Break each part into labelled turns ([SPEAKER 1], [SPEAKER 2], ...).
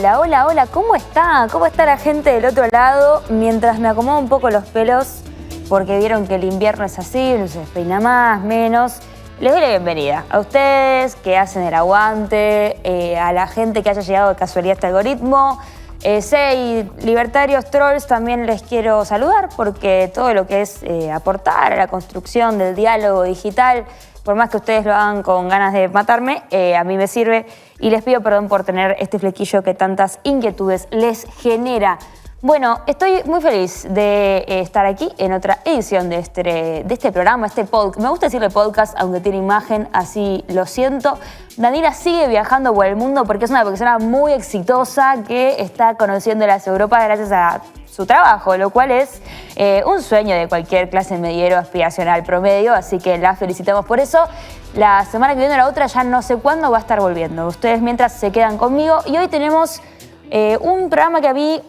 [SPEAKER 1] Hola, hola, hola, ¿cómo está? ¿Cómo está la gente del otro lado? Mientras me acomodo un poco los pelos, porque vieron que el invierno es así, no se despeina más, menos. Les doy la bienvenida a ustedes que hacen el aguante, a la gente que haya llegado de casualidad a este algoritmo. Sei libertarios trolls también les quiero saludar porque todo lo que es aportar a la construcción del diálogo digital, por más que ustedes lo hagan con ganas de matarme, a mí me sirve y les pido perdón por tener este flequillo que tantas inquietudes les genera. Bueno, estoy muy feliz de estar aquí en otra edición de este programa, este podcast. Me gusta decirle podcast, aunque tiene imagen, así lo siento. Daniela sigue viajando por el mundo porque es una persona muy exitosa que está conociendo las Europas gracias a su trabajo, lo cual es un sueño de cualquier clase mediero aspiracional promedio, así que la felicitamos por eso. La semana que viene o la otra, ya no sé cuándo, va a estar volviendo. Ustedes mientras se quedan conmigo y hoy tenemos un programa que a mí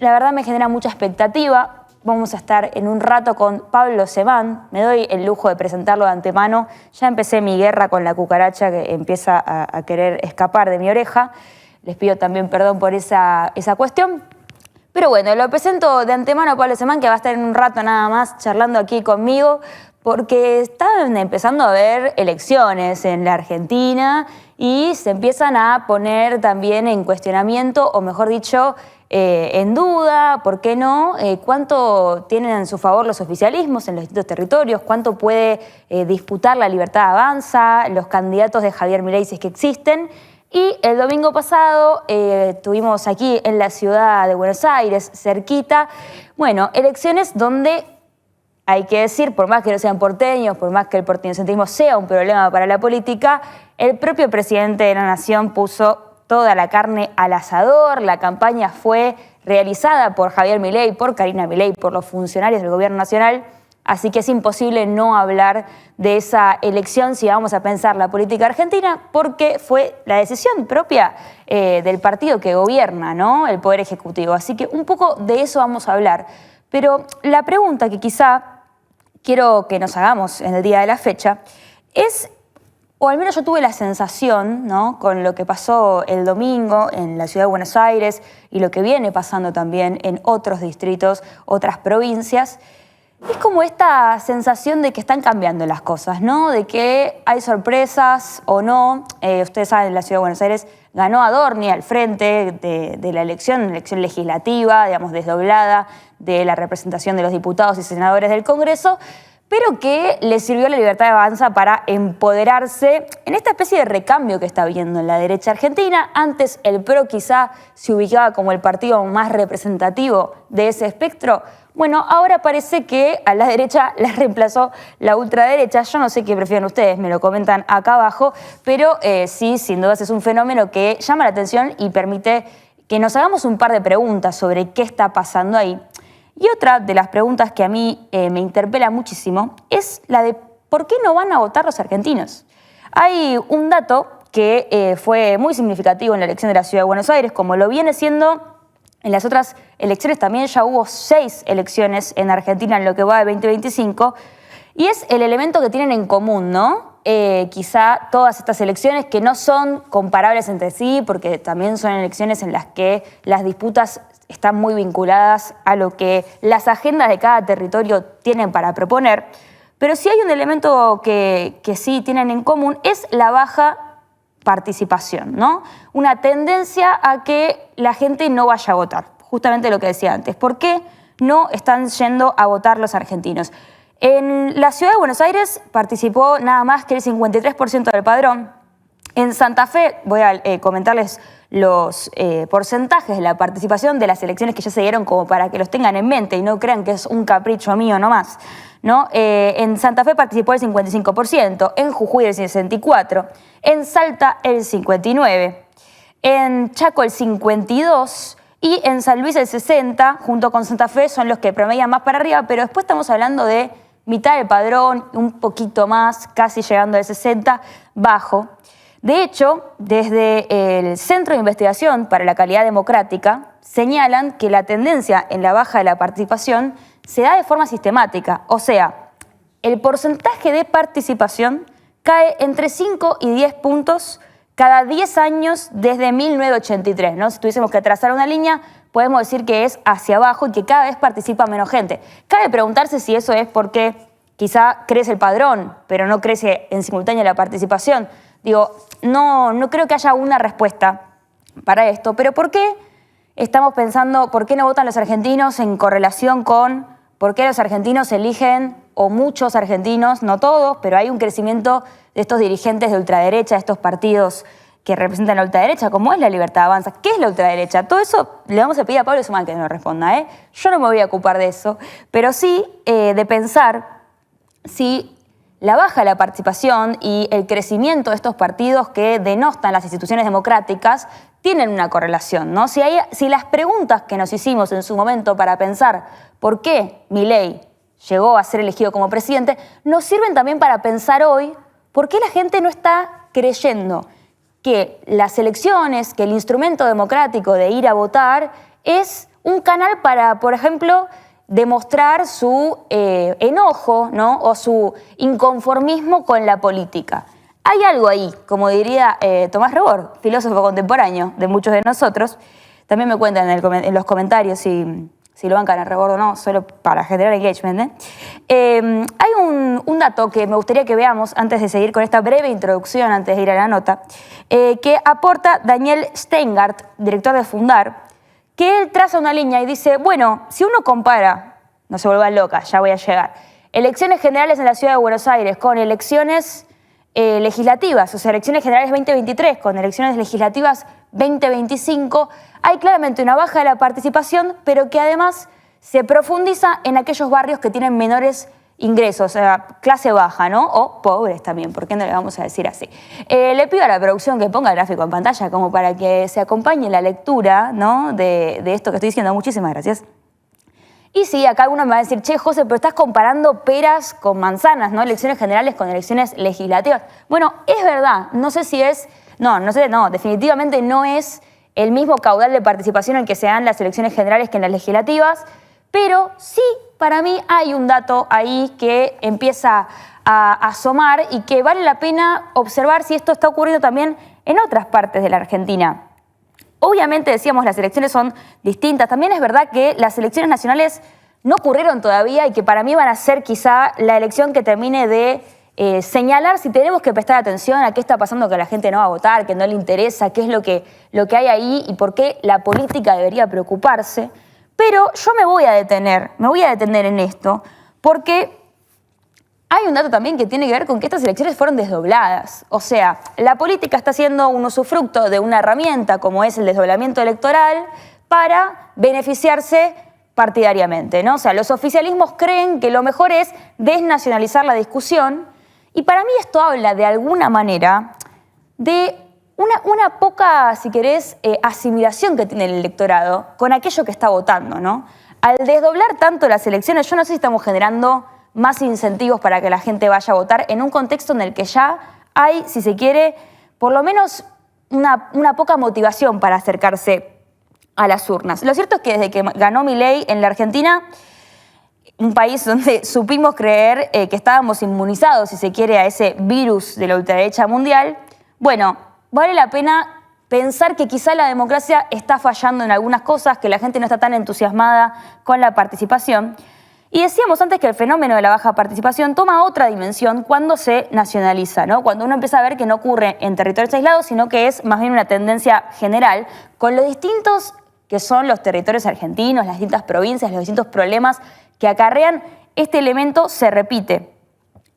[SPEAKER 1] la verdad me genera mucha expectativa. Vamos a estar en un rato con Pablo Ceban. Me doy el lujo de presentarlo de antemano. Ya empecé mi guerra con la cucaracha que empieza a querer escapar de mi oreja. Les pido también perdón por esa cuestión. Pero bueno, lo presento de antemano a Pablo Ceban, que va a estar en un rato nada más charlando aquí conmigo, porque están empezando a haber elecciones en la Argentina y se empiezan a poner también en cuestionamiento, o mejor dicho, en duda, ¿por qué no? ¿Cuánto tienen en su favor los oficialismos en los distintos territorios? ¿Cuánto puede disputar la Libertad Avanza, los candidatos de Javier Milei si es que existen? Y el domingo pasado tuvimos aquí en la ciudad de Buenos Aires, cerquita, bueno, elecciones donde hay que decir, por más que no sean porteños, por más que el porteñocentrismo sea un problema para la política, el propio presidente de la Nación puso toda la carne al asador. La campaña fue realizada por Javier Milei, por Karina Milei, por los funcionarios del gobierno nacional, así que es imposible no hablar de esa elección si vamos a pensar la política argentina, porque fue la decisión propia del partido que gobierna, ¿no? El Poder Ejecutivo. Así que un poco de eso vamos a hablar. Pero la pregunta que quizá quiero que nos hagamos en el día de la fecha es, o al menos yo tuve la sensación, ¿no?, con lo que pasó el domingo en la ciudad de Buenos Aires y lo que viene pasando también en otros distritos, otras provincias, es como esta sensación de que están cambiando las cosas, ¿no? De que hay sorpresas o no. Ustedes saben, en la ciudad de Buenos Aires ganó Adorni al frente de la elección legislativa, digamos, desdoblada de la representación de los diputados y senadores del Congreso, pero que le sirvió a la Libertad Avanza para empoderarse en esta especie de recambio que está habiendo en la derecha argentina. Antes el PRO quizá se ubicaba como el partido más representativo de ese espectro. Bueno, ahora parece que a la derecha la reemplazó la ultraderecha. Yo no sé qué prefieren ustedes, me lo comentan acá abajo, pero sí, sin dudas es un fenómeno que llama la atención y permite que nos hagamos un par de preguntas sobre qué está pasando ahí. Y otra de las preguntas que a mí me interpela muchísimo es la de ¿por qué no van a votar los argentinos? Hay un dato que fue muy significativo en la elección de la Ciudad de Buenos Aires, como lo viene siendo en las otras elecciones. También ya hubo 6 elecciones en Argentina en lo que va de 2025, y es el elemento que tienen en común, ¿no? Quizá todas estas elecciones que no son comparables entre sí, porque también son elecciones en las que las disputas están muy vinculadas a lo que las agendas de cada territorio tienen para proponer, pero sí hay un elemento que sí tienen en común, es la baja participación, ¿no? Una tendencia a que la gente no vaya a votar, justamente lo que decía antes. ¿Por qué no están yendo a votar los argentinos? En la ciudad de Buenos Aires participó nada más que el 53% del padrón. En Santa Fe, voy a comentarles los porcentajes de la participación de las elecciones que ya se dieron como para que los tengan en mente y no crean que es un capricho mío nomás, ¿no? En Santa Fe participó el 55%, en Jujuy el 64%, en Salta el 59%, en Chaco el 52% y en San Luis el 60%, junto con Santa Fe son los que promedian más para arriba, pero después estamos hablando de mitad del padrón, un poquito más, casi llegando al 60%, bajo. De hecho, desde el Centro de Investigación para la Calidad Democrática señalan que la tendencia en la baja de la participación se da de forma sistemática, o sea, el porcentaje de participación cae entre 5 y 10 puntos cada 10 años desde 1983, ¿no? Si tuviésemos que trazar una línea, podemos decir que es hacia abajo y que cada vez participa menos gente. Cabe preguntarse si eso es porque quizá crece el padrón, pero no crece en simultáneo la participación. Digo, no creo que haya una respuesta para esto, pero ¿por qué estamos pensando, por qué no votan los argentinos en correlación con por qué los argentinos eligen, o muchos argentinos, no todos, pero hay un crecimiento de estos dirigentes de ultraderecha, estos partidos que representan la ultraderecha, como es la Libertad Avanza? ¿Qué es la ultraderecha? Todo eso le vamos a pedir a Pablo Sumán que nos responda, ¿eh? Yo no me voy a ocupar de eso, pero sí de pensar si la baja de la participación y el crecimiento de estos partidos que denostan las instituciones democráticas tienen una correlación, ¿no? Si las preguntas que nos hicimos en su momento para pensar por qué Milei llegó a ser elegido como presidente, nos sirven también para pensar hoy por qué la gente no está creyendo que las elecciones, que el instrumento democrático de ir a votar es un canal para, por ejemplo, demostrar su enojo, ¿no? O su inconformismo con la política. Hay algo ahí, como diría Tomás Rebord, filósofo contemporáneo de muchos de nosotros. También me cuentan en los comentarios si lo bancan a Rebord o no, solo para generar engagement. Hay un dato que me gustaría que veamos antes de seguir con esta breve introducción, antes de ir a la nota, que aporta Daniel Steingart, director de Fundar, que él traza una línea y dice, bueno, si uno compara, no se vuelvan locas, ya voy a llegar, elecciones generales en la ciudad de Buenos Aires con elecciones legislativas, o sea, elecciones generales 2023 con elecciones legislativas 2025, hay claramente una baja de la participación, pero que además se profundiza en aquellos barrios que tienen menores ingresos, o sea, clase baja, ¿no? O pobres también, ¿por qué no le vamos a decir así? Le pido a la producción que ponga el gráfico en pantalla como para que se acompañe la lectura, ¿no? de esto que estoy diciendo. Muchísimas gracias. Y sí, acá alguno me va a decir, che, José, pero estás comparando peras con manzanas, ¿no? Elecciones generales con elecciones legislativas. Bueno, es verdad, no sé si es... No, definitivamente no es el mismo caudal de participación en el que se dan las elecciones generales que en las legislativas, pero sí, para mí hay un dato ahí que empieza a asomar y que vale la pena observar si esto está ocurriendo también en otras partes de la Argentina. Obviamente, decíamos, las elecciones son distintas. También es verdad que las elecciones nacionales no ocurrieron todavía y que para mí van a ser quizá la elección que termine de señalar si tenemos que prestar atención a qué está pasando, que la gente no va a votar, que no le interesa, qué es lo que hay ahí y por qué la política debería preocuparse. Pero yo me voy a detener en esto, porque hay un dato también que tiene que ver con que estas elecciones fueron desdobladas. O sea, la política está haciendo un usufructo de una herramienta como es el desdoblamiento electoral para beneficiarse partidariamente, ¿no? O sea, los oficialismos creen que lo mejor es desnacionalizar la discusión y para mí esto habla de alguna manera de una poca, si querés, asimilación que tiene el electorado con aquello que está votando, ¿no? Al desdoblar tanto las elecciones, yo no sé si estamos generando más incentivos para que la gente vaya a votar en un contexto en el que ya hay, si se quiere, por lo menos una poca motivación para acercarse a las urnas. Lo cierto es que desde que ganó Milei en la Argentina, un país donde supimos creer que estábamos inmunizados, si se quiere, a ese virus de la ultraderecha mundial, bueno, vale la pena pensar que quizá la democracia está fallando en algunas cosas, que la gente no está tan entusiasmada con la participación. Y decíamos antes que el fenómeno de la baja participación toma otra dimensión cuando se nacionaliza, ¿no? Cuando uno empieza a ver que no ocurre en territorios aislados, sino que es más bien una tendencia general, con lo distintos que son los territorios argentinos, las distintas provincias, los distintos problemas que acarrean, este elemento se repite.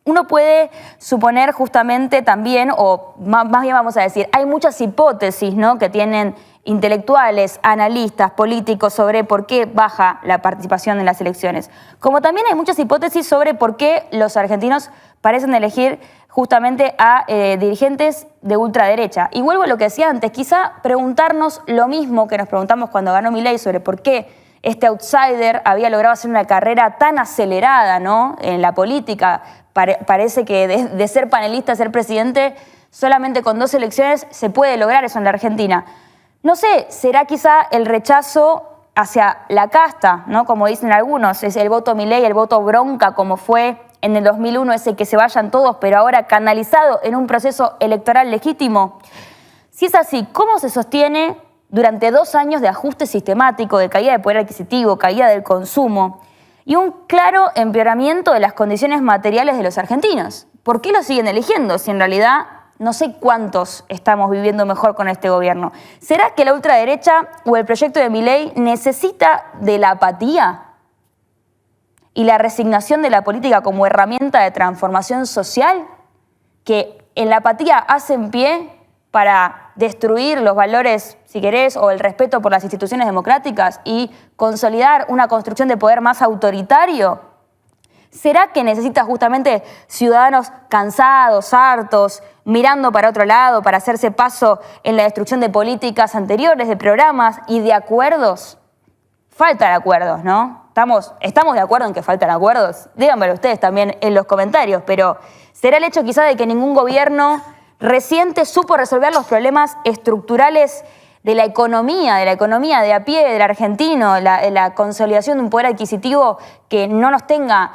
[SPEAKER 1] Uno puede suponer justamente también, o más bien vamos a decir, hay muchas hipótesis, ¿no?, que tienen intelectuales, analistas, políticos sobre por qué baja la participación en las elecciones. Como también hay muchas hipótesis sobre por qué los argentinos parecen elegir justamente a dirigentes de ultraderecha. Y vuelvo a lo que decía antes, quizá preguntarnos lo mismo que nos preguntamos cuando ganó Milei sobre por qué este outsider había logrado hacer una carrera tan acelerada, ¿no?, en la política. Parece que de ser panelista a ser presidente, solamente con 2 elecciones se puede lograr eso en la Argentina. No sé, será quizá el rechazo hacia la casta, ¿no?, como dicen algunos, es el voto Milei, el voto bronca, como fue en el 2001, ese que se vayan todos, pero ahora canalizado en un proceso electoral legítimo. Si es así, ¿cómo se sostiene durante 2 años de ajuste sistemático, de caída de poder adquisitivo, caída del consumo y un claro empeoramiento de las condiciones materiales de los argentinos? ¿Por qué lo siguen eligiendo si en realidad no sé cuántos estamos viviendo mejor con este gobierno? ¿Será que la ultraderecha o el proyecto de Milei necesita de la apatía y la resignación de la política como herramienta de transformación social, que en la apatía hacen pie para destruir los valores, si querés, o el respeto por las instituciones democráticas y consolidar una construcción de poder más autoritario? ¿Será que necesita justamente ciudadanos cansados, hartos, mirando para otro lado para hacerse paso en la destrucción de políticas anteriores, de programas y de acuerdos? Faltan acuerdos, ¿no? ¿Estamos de acuerdo en que faltan acuerdos? Díganmelo ustedes también en los comentarios, pero ¿será el hecho quizá de que ningún gobierno reciente supo resolver los problemas estructurales de la economía de a pie del argentino, la consolidación de un poder adquisitivo que no nos tenga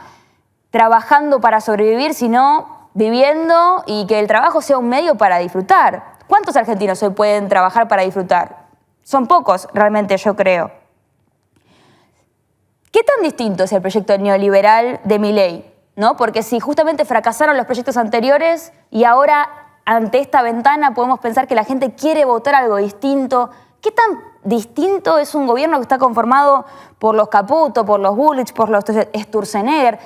[SPEAKER 1] trabajando para sobrevivir, sino viviendo, y que el trabajo sea un medio para disfrutar? ¿Cuántos argentinos hoy pueden trabajar para disfrutar? Son pocos, realmente, yo creo. ¿Qué tan distinto es el proyecto neoliberal de Milei? ¿No? Porque si justamente fracasaron los proyectos anteriores y ahora ante esta ventana podemos pensar que la gente quiere votar algo distinto, ¿qué tan distinto es un gobierno que está conformado por los Caputo, por los Bullrich, por los Sturzenegger?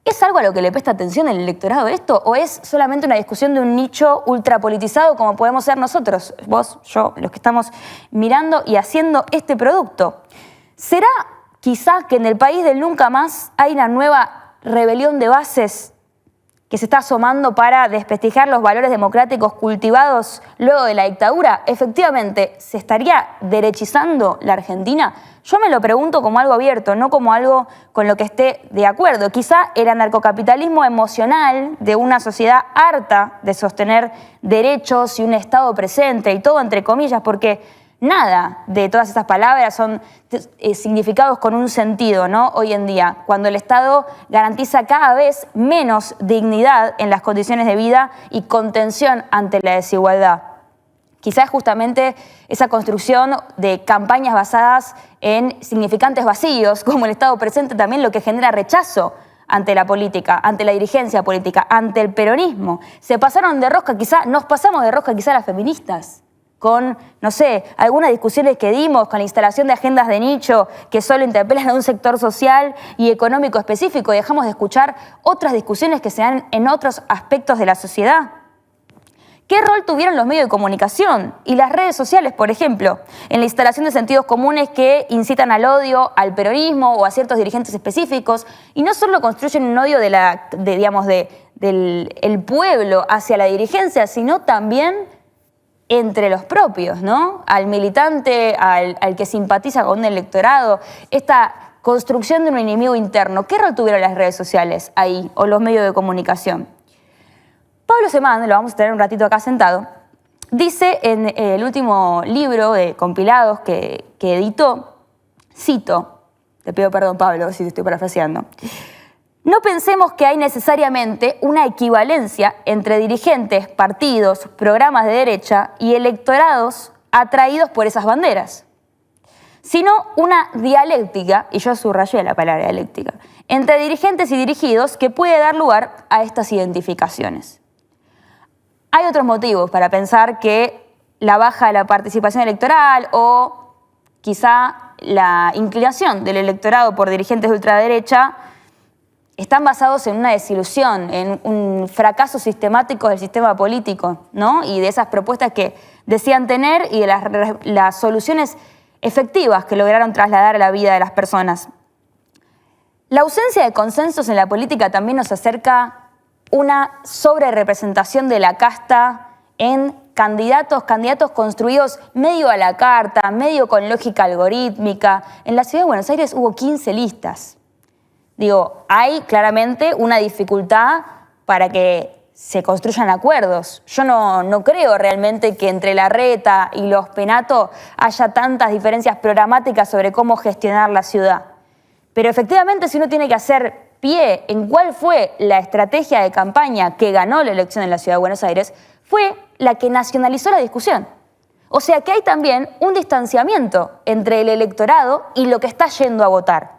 [SPEAKER 1] ¿Es algo a lo que le presta atención el electorado esto? ¿O es solamente una discusión de un nicho ultrapolitizado como podemos ser nosotros, vos, yo, los que estamos mirando y haciendo este producto? ¿Será quizá que en el país del nunca más hay una nueva rebelión de bases que se está asomando para desprestigiar los valores democráticos cultivados luego de la dictadura? Efectivamente, ¿se estaría derechizando la Argentina? Yo me lo pregunto como algo abierto, no como algo con lo que esté de acuerdo. Quizá el anarcocapitalismo emocional de una sociedad harta de sostener derechos y un Estado presente y todo entre comillas, porque nada de todas esas palabras son significados con un sentido, ¿no? Hoy en día, cuando el Estado garantiza cada vez menos dignidad en las condiciones de vida y contención ante la desigualdad. Quizás justamente esa construcción de campañas basadas en significantes vacíos, como el Estado presente, también lo que genera rechazo ante la política, ante la dirigencia política, ante el peronismo. Se pasaron de rosca, nos pasamos de rosca quizá las feministas, con, no sé, algunas discusiones que dimos, con la instalación de agendas de nicho que solo interpelan a un sector social y económico específico, y dejamos de escuchar otras discusiones que se dan en otros aspectos de la sociedad. ¿Qué rol tuvieron los medios de comunicación y las redes sociales, por ejemplo, en la instalación de sentidos comunes que incitan al odio, al peronismo o a ciertos dirigentes específicos, y no solo construyen un odio del pueblo hacia la dirigencia, sino también entre los propios, ¿no? Al militante, al que simpatiza con un electorado, esta construcción de un enemigo interno? ¿Qué rol tuvieron las redes sociales ahí o los medios de comunicación? Pablo Semán, lo vamos a tener un ratito acá sentado, dice en el último libro de compilados que editó, cito, te pido perdón Pablo si te estoy parafraseando: no pensemos que hay necesariamente una equivalencia entre dirigentes, partidos, programas de derecha y electorados atraídos por esas banderas, sino una dialéctica, y yo subrayé la palabra dialéctica, entre dirigentes y dirigidos que puede dar lugar a estas identificaciones. Hay otros motivos para pensar que la baja de la participación electoral o quizá la inclinación del electorado por dirigentes de ultraderecha están basados en una desilusión, en un fracaso sistemático del sistema político, ¿no? Y de esas propuestas que decían tener y de las soluciones efectivas que lograron trasladar a la vida de las personas. La ausencia de consensos en la política también nos acerca una sobrerepresentación de la casta en candidatos construidos medio a la carta, medio con lógica algorítmica. En la ciudad de Buenos Aires hubo 15 listas. Digo, hay claramente una dificultad para que se construyan acuerdos. Yo no creo realmente que entre Larreta y los Penato haya tantas diferencias programáticas sobre cómo gestionar la ciudad. Pero efectivamente, si uno tiene que hacer pie en cuál fue la estrategia de campaña que ganó la elección en la Ciudad de Buenos Aires, fue la que nacionalizó la discusión. O sea que hay también un distanciamiento entre el electorado y lo que está yendo a votar.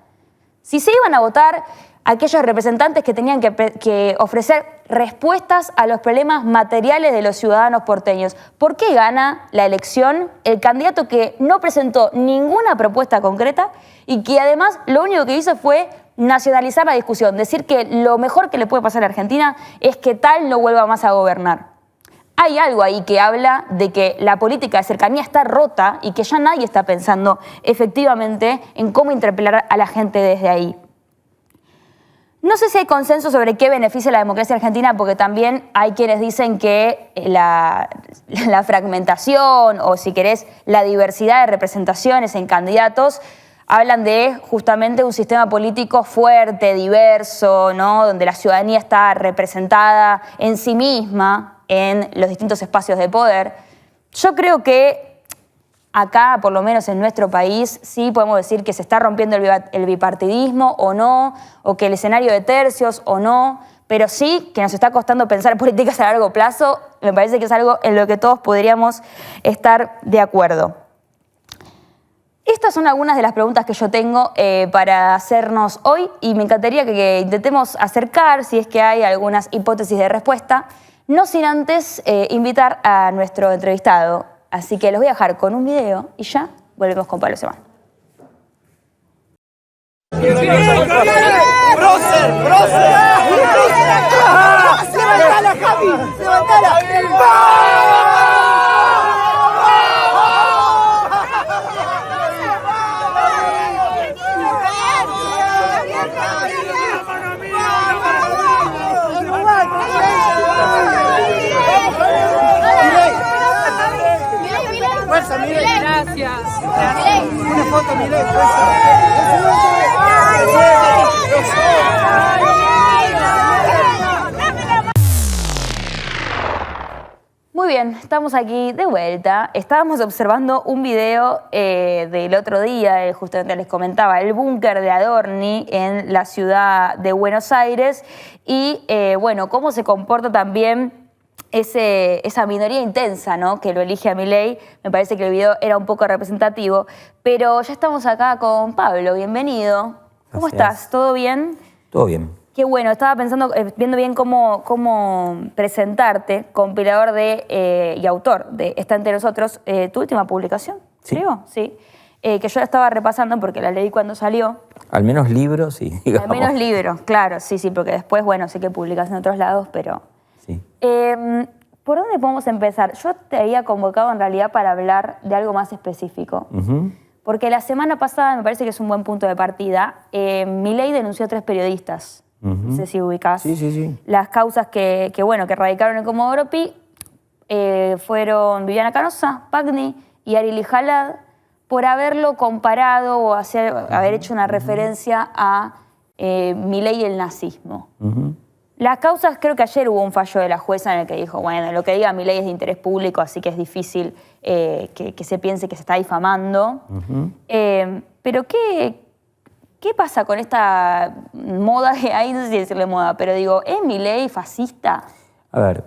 [SPEAKER 1] Si se iban a votar aquellos representantes que tenían que ofrecer respuestas a los problemas materiales de los ciudadanos porteños, ¿por qué gana la elección el candidato que no presentó ninguna propuesta concreta y que además lo único que hizo fue nacionalizar la discusión, decir que lo mejor que le puede pasar a Argentina es que tal no vuelva más a gobernar? Hay algo ahí que habla de que la política de cercanía está rota y que ya nadie está pensando efectivamente en cómo interpelar a la gente desde ahí. No sé si hay consenso sobre qué beneficia la democracia argentina, porque también hay quienes dicen que la fragmentación o, si querés, la diversidad de representaciones en candidatos hablan de justamente un sistema político fuerte, diverso, ¿no? Donde la ciudadanía está representada en sí misma en los distintos espacios de poder. Yo creo que acá, por lo menos en nuestro país, sí podemos decir que se está rompiendo el bipartidismo o no, o que el escenario de tercios o no, pero sí que nos está costando pensar políticas a largo plazo. Me parece que es algo en lo que todos podríamos estar de acuerdo. Estas son algunas de las preguntas que yo tengo para hacernos hoy y me encantaría que intentemos acercar, si es que hay algunas hipótesis de respuesta, no sin antes invitar a nuestro entrevistado. Así que los voy a dejar con un video y ya volvemos con Pablo Semán.
[SPEAKER 2] ¡Prócer! ¡Levantala, Javi! ¡Levantala!
[SPEAKER 3] Gracias.
[SPEAKER 2] Una foto, Milei.
[SPEAKER 1] Muy bien, estamos aquí de vuelta. Estábamos observando un video del otro día, justamente les comentaba, el búnker de Adorni en la ciudad de Buenos Aires y, bueno, cómo se comporta también esa minoría intensa, ¿no?, que lo elige a Milei. Me parece que el video era un poco representativo, pero ya estamos acá con Pablo. Bienvenido. ¿Cómo estás? ¿Todo bien?
[SPEAKER 4] Todo bien.
[SPEAKER 1] Qué bueno, estaba pensando, viendo bien cómo presentarte, compilador y autor de Está entre nosotros, tu última publicación,
[SPEAKER 4] Sí.
[SPEAKER 1] creo, sí, que yo la estaba repasando porque la leí cuando salió.
[SPEAKER 4] Al menos libros, sí.
[SPEAKER 1] Al menos libros, claro, sí, porque después, bueno, sé que publicas en otros lados, pero...
[SPEAKER 4] Sí.
[SPEAKER 1] ¿Por dónde podemos empezar? Yo te había convocado en realidad para hablar de algo más específico. Porque la semana pasada, me parece que es un buen punto de partida, Milei denunció a 3 periodistas. No sé si ubicás.
[SPEAKER 4] Sí.
[SPEAKER 1] Las causas que radicaron en Comodoro Pi fueron Viviana Canosa, Pagni y Arely Jalad, por haberlo comparado o haber hecho una referencia a Milei y el nazismo. Las causas, creo que ayer hubo un fallo de la jueza en el que dijo, bueno, lo que diga Milei es de interés público, así que es difícil que se piense que se está difamando. Pero ¿qué pasa con esta moda que hay? No sé si decirle moda, pero digo, ¿es Milei fascista?
[SPEAKER 4] A ver,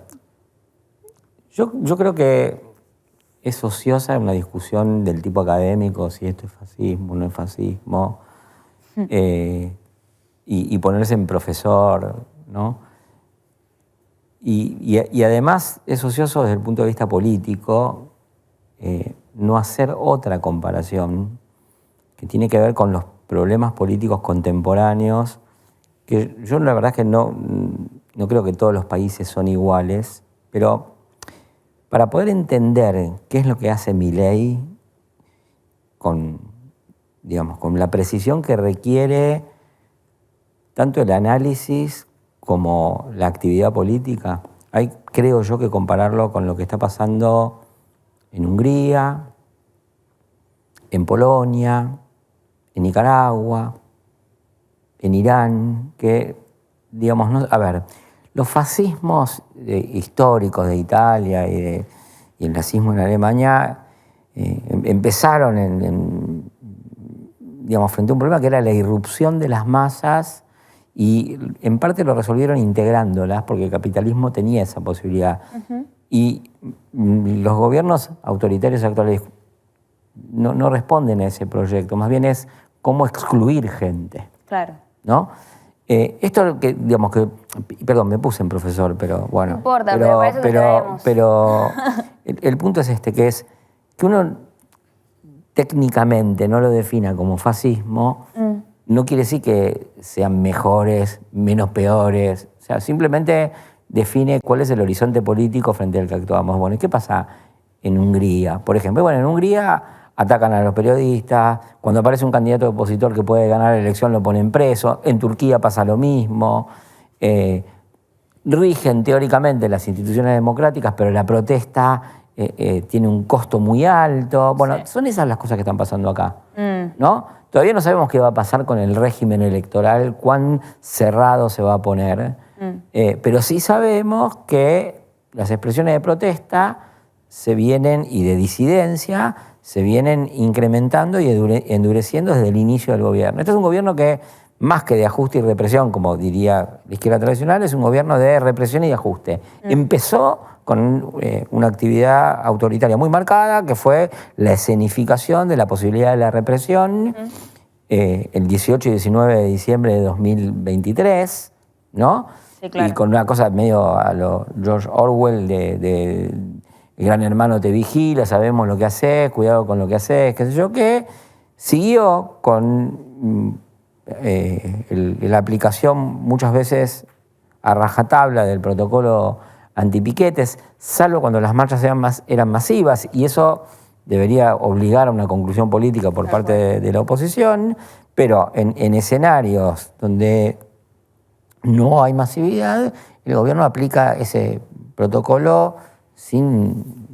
[SPEAKER 4] yo creo que es ociosa una discusión del tipo académico, si esto es fascismo, no es fascismo, y ponerse en profesor, ¿no? Y además es ocioso desde el punto de vista político no hacer otra comparación que tiene que ver con los problemas políticos contemporáneos, que yo la verdad es que no creo que todos los países son iguales, pero para poder entender qué es lo que hace Milei con la precisión que requiere tanto el análisis como la actividad política, hay, creo yo, que compararlo con lo que está pasando en Hungría, en Polonia, en Nicaragua, en Irán, que, a ver, los fascismos históricos de Italia y el nazismo en Alemania empezaron frente a un problema que era la irrupción de las masas y en parte lo resolvieron integrándolas porque el capitalismo tenía esa posibilidad. Y los gobiernos autoritarios actuales no responden a ese proyecto, más bien es cómo excluir gente.
[SPEAKER 1] Claro.
[SPEAKER 4] ¿No? Esto que, digamos que, perdón, me puse en profesor, pero bueno.
[SPEAKER 1] No importa, pero para eso te traemos.
[SPEAKER 4] Pero el punto es este, que es que uno técnicamente no lo defina como fascismo, no quiere decir que sean mejores, menos peores, o sea, simplemente define cuál es el horizonte político frente al que actuamos. Bueno, ¿y qué pasa en Hungría? Por ejemplo, bueno, en Hungría atacan a los periodistas, cuando aparece un candidato opositor que puede ganar la elección lo ponen preso, en Turquía pasa lo mismo, rigen teóricamente las instituciones democráticas, pero la protesta tiene un costo muy alto. Bueno, son esas las cosas que están pasando acá, ¿no? Todavía no sabemos qué va a pasar con el régimen electoral, cuán cerrado se va a poner, pero sí sabemos que las expresiones de protesta se vienen, y de disidencia, se vienen incrementando y endureciendo desde el inicio del gobierno. Este es un gobierno que, más que de ajuste y represión, como diría la izquierda tradicional, es un gobierno de represión y de ajuste. Empezó con una actividad autoritaria muy marcada, que fue la escenificación de la posibilidad de la represión, el 18 y 19 de diciembre de 2023, ¿no?
[SPEAKER 1] Sí, claro.
[SPEAKER 4] Y con una cosa medio a lo George Orwell de el gran hermano te vigila, sabemos lo que haces, cuidado con lo que haces, qué sé yo qué. Siguió con la aplicación muchas veces a rajatabla del protocolo antipiquetes, salvo cuando las marchas eran masivas, y eso debería obligar a una conclusión política por parte de la oposición, pero en escenarios donde no hay masividad, el gobierno aplica ese protocolo sin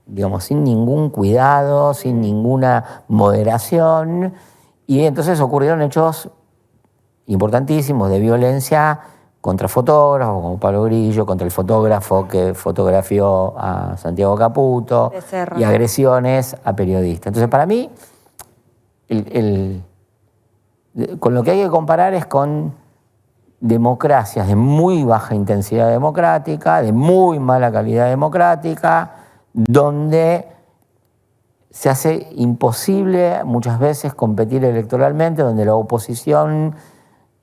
[SPEAKER 4] ningún cuidado, sin ninguna moderación, y entonces ocurrieron hechos importantísimos de violencia contra fotógrafos, como Pablo Grillo, contra el fotógrafo que fotografió a Santiago Caputo, y agresiones a periodistas. Entonces, para mí, con lo que hay que comparar es con democracias de muy baja intensidad democrática, de muy mala calidad democrática, donde se hace imposible muchas veces competir electoralmente, donde la oposición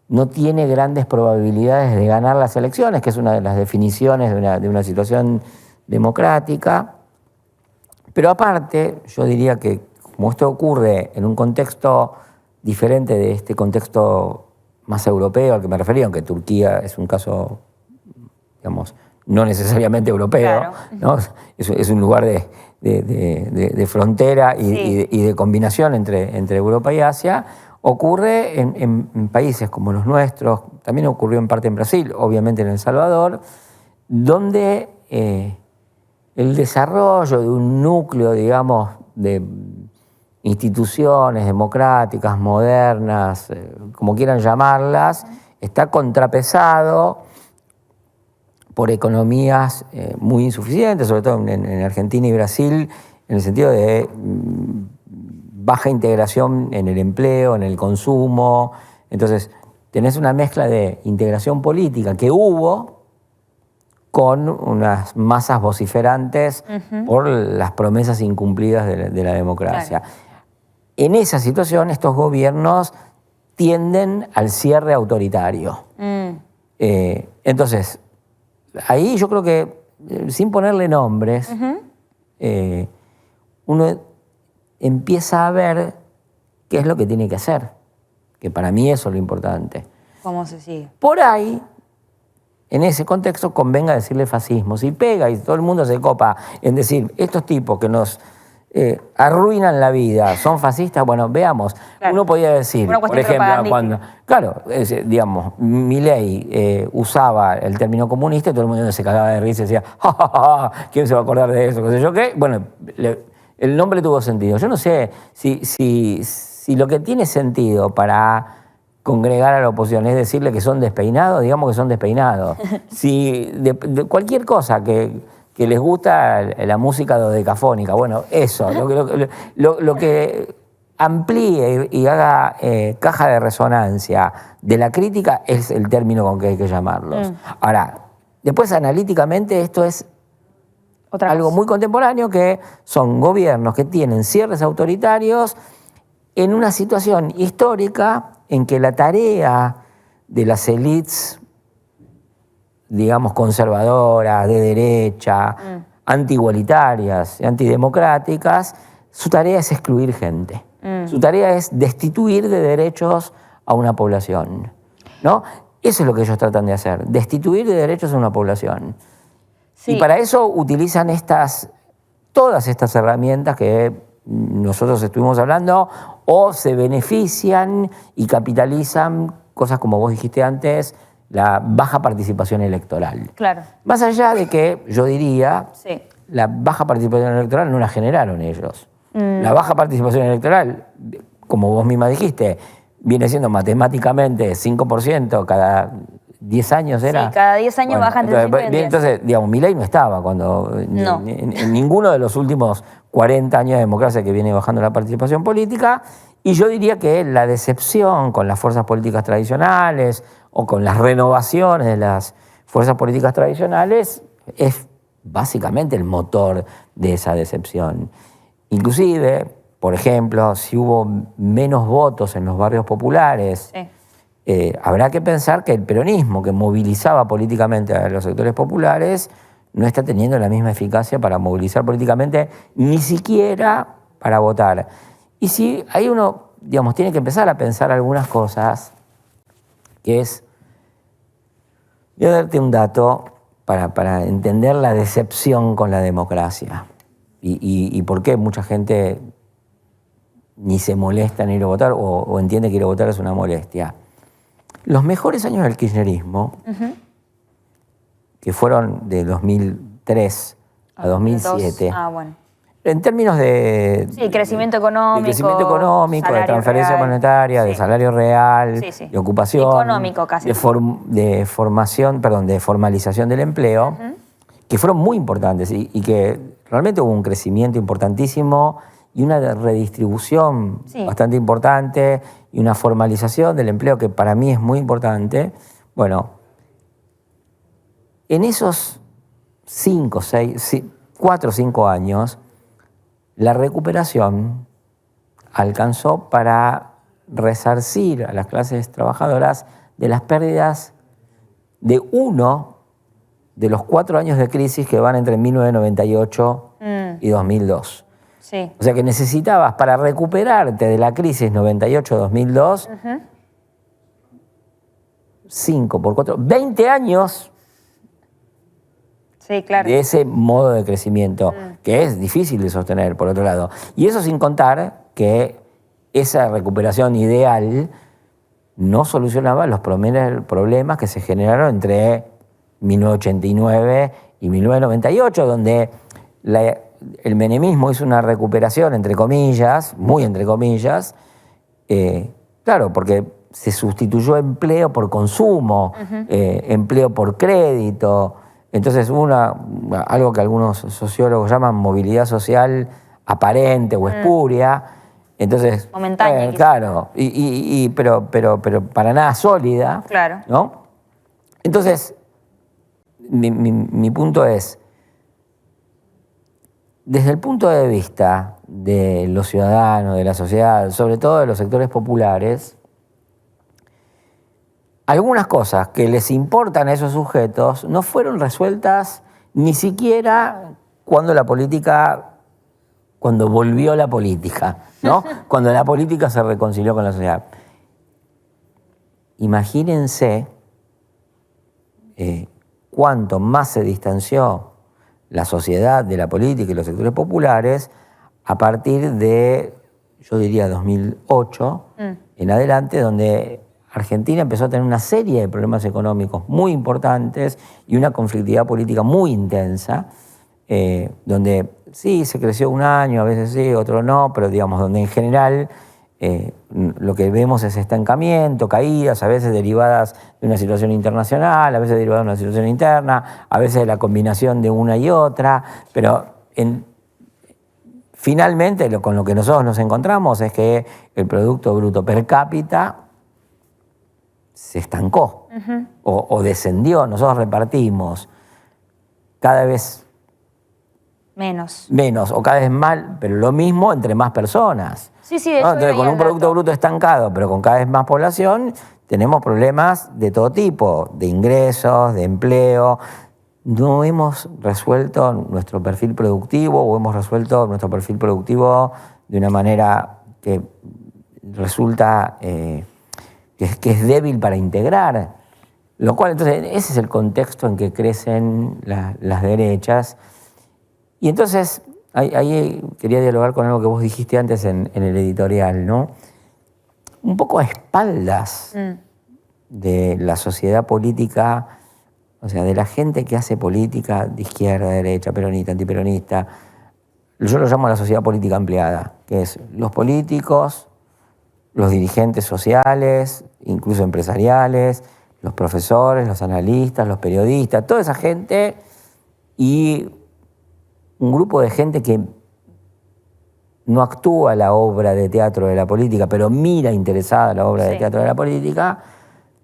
[SPEAKER 4] no tiene grandes probabilidades de ganar las elecciones, que es una de las definiciones de una situación democrática. Pero aparte, yo diría que como esto ocurre en un contexto diferente de este contexto más europeo al que me refería, aunque Turquía es un caso, digamos, no necesariamente europeo,
[SPEAKER 1] claro,
[SPEAKER 4] ¿no? Es un lugar de frontera y de combinación entre Europa y Asia. Ocurre en países como los nuestros, también ocurrió en parte en Brasil, obviamente en El Salvador, donde el desarrollo de un núcleo, digamos, de instituciones democráticas, modernas, como quieran llamarlas, está contrapesado por economías muy insuficientes, sobre todo en Argentina y Brasil, en el sentido de baja integración en el empleo, en el consumo. Entonces, tenés una mezcla de integración política que hubo con unas masas vociferantes por las promesas incumplidas de la democracia. Claro. En esa situación, estos gobiernos tienden al cierre autoritario. Entonces, ahí yo creo que, sin ponerle nombres, uno empieza a ver qué es lo que tiene que hacer, que para mí eso es lo importante.
[SPEAKER 1] ¿Cómo se sigue?
[SPEAKER 4] Por ahí, en ese contexto, convenga decirle fascismo. Si pega y todo el mundo se copa en decir, estos tipos que nos arruinan la vida son fascistas, bueno, veamos. Claro. Uno podía decir, por ejemplo, cuando, claro, digamos, Milei usaba el término comunista y todo el mundo se cagaba de risa y decía, ¡ja, ja, ja! ¿Quién se va a acordar de eso? ¿Qué sé yo qué? Bueno, el nombre tuvo sentido. Yo no sé si lo que tiene sentido para congregar a la oposición es decirle que son despeinados, digamos que son despeinados. Si de cualquier cosa que les gusta la música dodecafónica, bueno, eso, lo que amplíe y haga caja de resonancia de la crítica es el término con que hay que llamarlos. Ahora, después analíticamente esto es algo
[SPEAKER 1] cosa.
[SPEAKER 4] muy contemporáneo, que son gobiernos que tienen cierres autoritarios en una situación histórica en que la tarea de las élites, digamos, conservadoras, de derecha, anti-igualitarias y antidemocráticas, su tarea es excluir gente. Su tarea es destituir de derechos a una población, ¿no? Eso es lo que ellos tratan de hacer, destituir de derechos a una población.
[SPEAKER 1] Sí.
[SPEAKER 4] Y para eso utilizan todas estas herramientas que nosotros estuvimos hablando, o se benefician y capitalizan cosas como vos dijiste antes, la baja participación electoral.
[SPEAKER 1] Claro.
[SPEAKER 4] Más allá de que yo diría,
[SPEAKER 1] Sí.
[SPEAKER 4] la baja participación electoral no la generaron ellos. La baja participación electoral, como vos misma dijiste, viene siendo matemáticamente 5% cada 10 años, ¿era?
[SPEAKER 1] Sí, cada 10 años bajan entre 5 y en 10.
[SPEAKER 4] Entonces, digamos, Milei no estaba cuando
[SPEAKER 1] No.
[SPEAKER 4] en ninguno de los últimos 40 años de democracia que viene bajando la participación política, y yo diría que la decepción con las fuerzas políticas tradicionales o con las renovaciones de las fuerzas políticas tradicionales es básicamente el motor de esa decepción. Inclusive, por ejemplo, si hubo menos votos en los barrios populares, habrá que pensar que el peronismo, que movilizaba políticamente a los sectores populares, no está teniendo la misma eficacia para movilizar políticamente, ni siquiera para votar. Y si ahí uno, digamos, tiene que empezar a pensar algunas cosas, que es, voy a darte un dato para entender la decepción con la democracia y por qué mucha gente ni se molesta en ir a votar o entiende que ir a votar es una molestia. Los mejores años del kirchnerismo, que fueron de 2003 a 2007,
[SPEAKER 1] Bueno.
[SPEAKER 4] en términos de...
[SPEAKER 1] Sí, crecimiento económico.
[SPEAKER 4] De crecimiento económico, de
[SPEAKER 1] salario
[SPEAKER 4] transferencia
[SPEAKER 1] real.
[SPEAKER 4] monetaria, de
[SPEAKER 1] Sí.
[SPEAKER 4] salario real,
[SPEAKER 1] Sí, sí.
[SPEAKER 4] de ocupación.
[SPEAKER 1] Económico casi.
[SPEAKER 4] De formación, perdón, de formalización del empleo, que fueron muy importantes y que realmente hubo un crecimiento importantísimo y una redistribución bastante importante y una formalización del empleo que para mí es muy importante. Bueno, en esos 4 o 5 años, la recuperación alcanzó para resarcir a las clases trabajadoras de las pérdidas de uno de los 4 años de crisis que van entre 1998 y 2002.
[SPEAKER 1] Sí.
[SPEAKER 4] O sea que necesitabas, para recuperarte de la crisis 98-2002, 5 por 4, 20 años
[SPEAKER 1] Sí, claro.
[SPEAKER 4] de ese modo de crecimiento, que es difícil de sostener, por otro lado. Y eso sin contar que esa recuperación ideal no solucionaba los problemas que se generaron entre 1989 y 1998, donde el menemismo hizo una recuperación, entre comillas, muy entre comillas, claro, porque se sustituyó empleo por consumo, empleo por crédito. Entonces hubo algo que algunos sociólogos llaman movilidad social aparente o espuria. Entonces,
[SPEAKER 1] momentánea.
[SPEAKER 4] Claro, pero para nada sólida.
[SPEAKER 1] Claro.
[SPEAKER 4] ¿No? Entonces, mi punto es, desde el punto de vista de los ciudadanos, de la sociedad, sobre todo de los sectores populares, algunas cosas que les importan a esos sujetos no fueron resueltas ni siquiera cuando volvió la política, ¿no? Cuando la política se reconcilió con la sociedad. Imagínense cuánto más se distanció la sociedad de la política y los sectores populares a partir de, yo diría, 2008 en adelante, donde Argentina empezó a tener una serie de problemas económicos muy importantes y una conflictividad política muy intensa, donde sí, se creció un año, a veces sí, otro no, pero digamos, donde en general lo que vemos es estancamiento, caídas, a veces derivadas de una situación internacional, a veces derivadas de una situación interna, a veces de la combinación de una y otra, pero finalmente con lo que nosotros nos encontramos es que el Producto Bruto Per Cápita se estancó o descendió. Nosotros repartimos cada vez
[SPEAKER 1] Menos.
[SPEAKER 4] o cada vez mal, pero lo mismo entre más personas.
[SPEAKER 1] Sí, de
[SPEAKER 4] ¿no?
[SPEAKER 1] eso
[SPEAKER 4] Entonces, con un Producto Bruto estancado, pero con cada vez más población, tenemos problemas de todo tipo, de ingresos, de empleo. No hemos resuelto nuestro perfil productivo o hemos resuelto nuestro perfil productivo de una manera que resulta que es débil para integrar. Lo cual, entonces, ese es el contexto en que crecen las derechas. Y entonces, ahí quería dialogar con algo que vos dijiste antes en el editorial, ¿no? Un poco a espaldas de la sociedad política, o sea, de la gente que hace política de izquierda, derecha, peronista, antiperonista. Yo lo llamo la sociedad política ampliada, que es los políticos, los dirigentes sociales, incluso empresariales, los profesores, los analistas, los periodistas, toda esa gente y un grupo de gente que no actúa la obra de teatro de la política, pero mira interesada la obra de teatro de la política.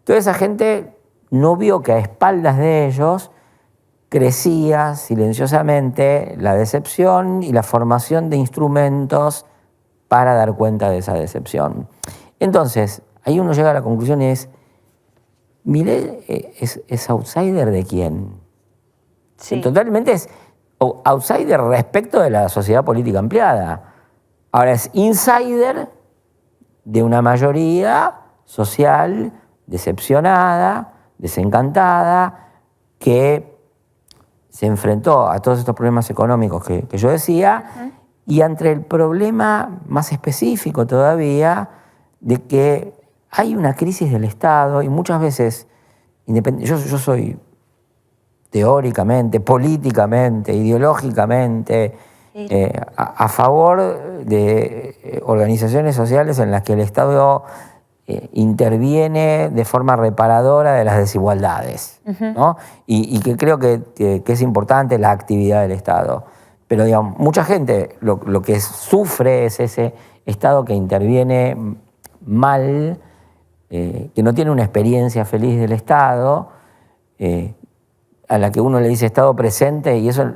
[SPEAKER 4] Toda esa gente no vio que a espaldas de ellos crecía silenciosamente la decepción y la formación de instrumentos para dar cuenta de esa decepción. Entonces, ahí uno llega a la conclusión y es, ¿Milei es outsider de quién?
[SPEAKER 1] Sí.
[SPEAKER 4] Totalmente es outsider respecto de la sociedad política ampliada. Ahora es insider de una mayoría social decepcionada, desencantada, que se enfrentó a todos estos problemas económicos que yo decía, y ante el problema más específico todavía de que hay una crisis del Estado y muchas veces, yo soy teóricamente, políticamente, ideológicamente, a favor de organizaciones sociales en las que el Estado interviene de forma reparadora de las desigualdades, ¿no? Y que creo que es importante la actividad del Estado. Pero digamos, mucha gente lo que sufre es ese Estado que interviene mal, que no tiene una experiencia feliz del Estado, a la que uno le dice Estado presente, y eso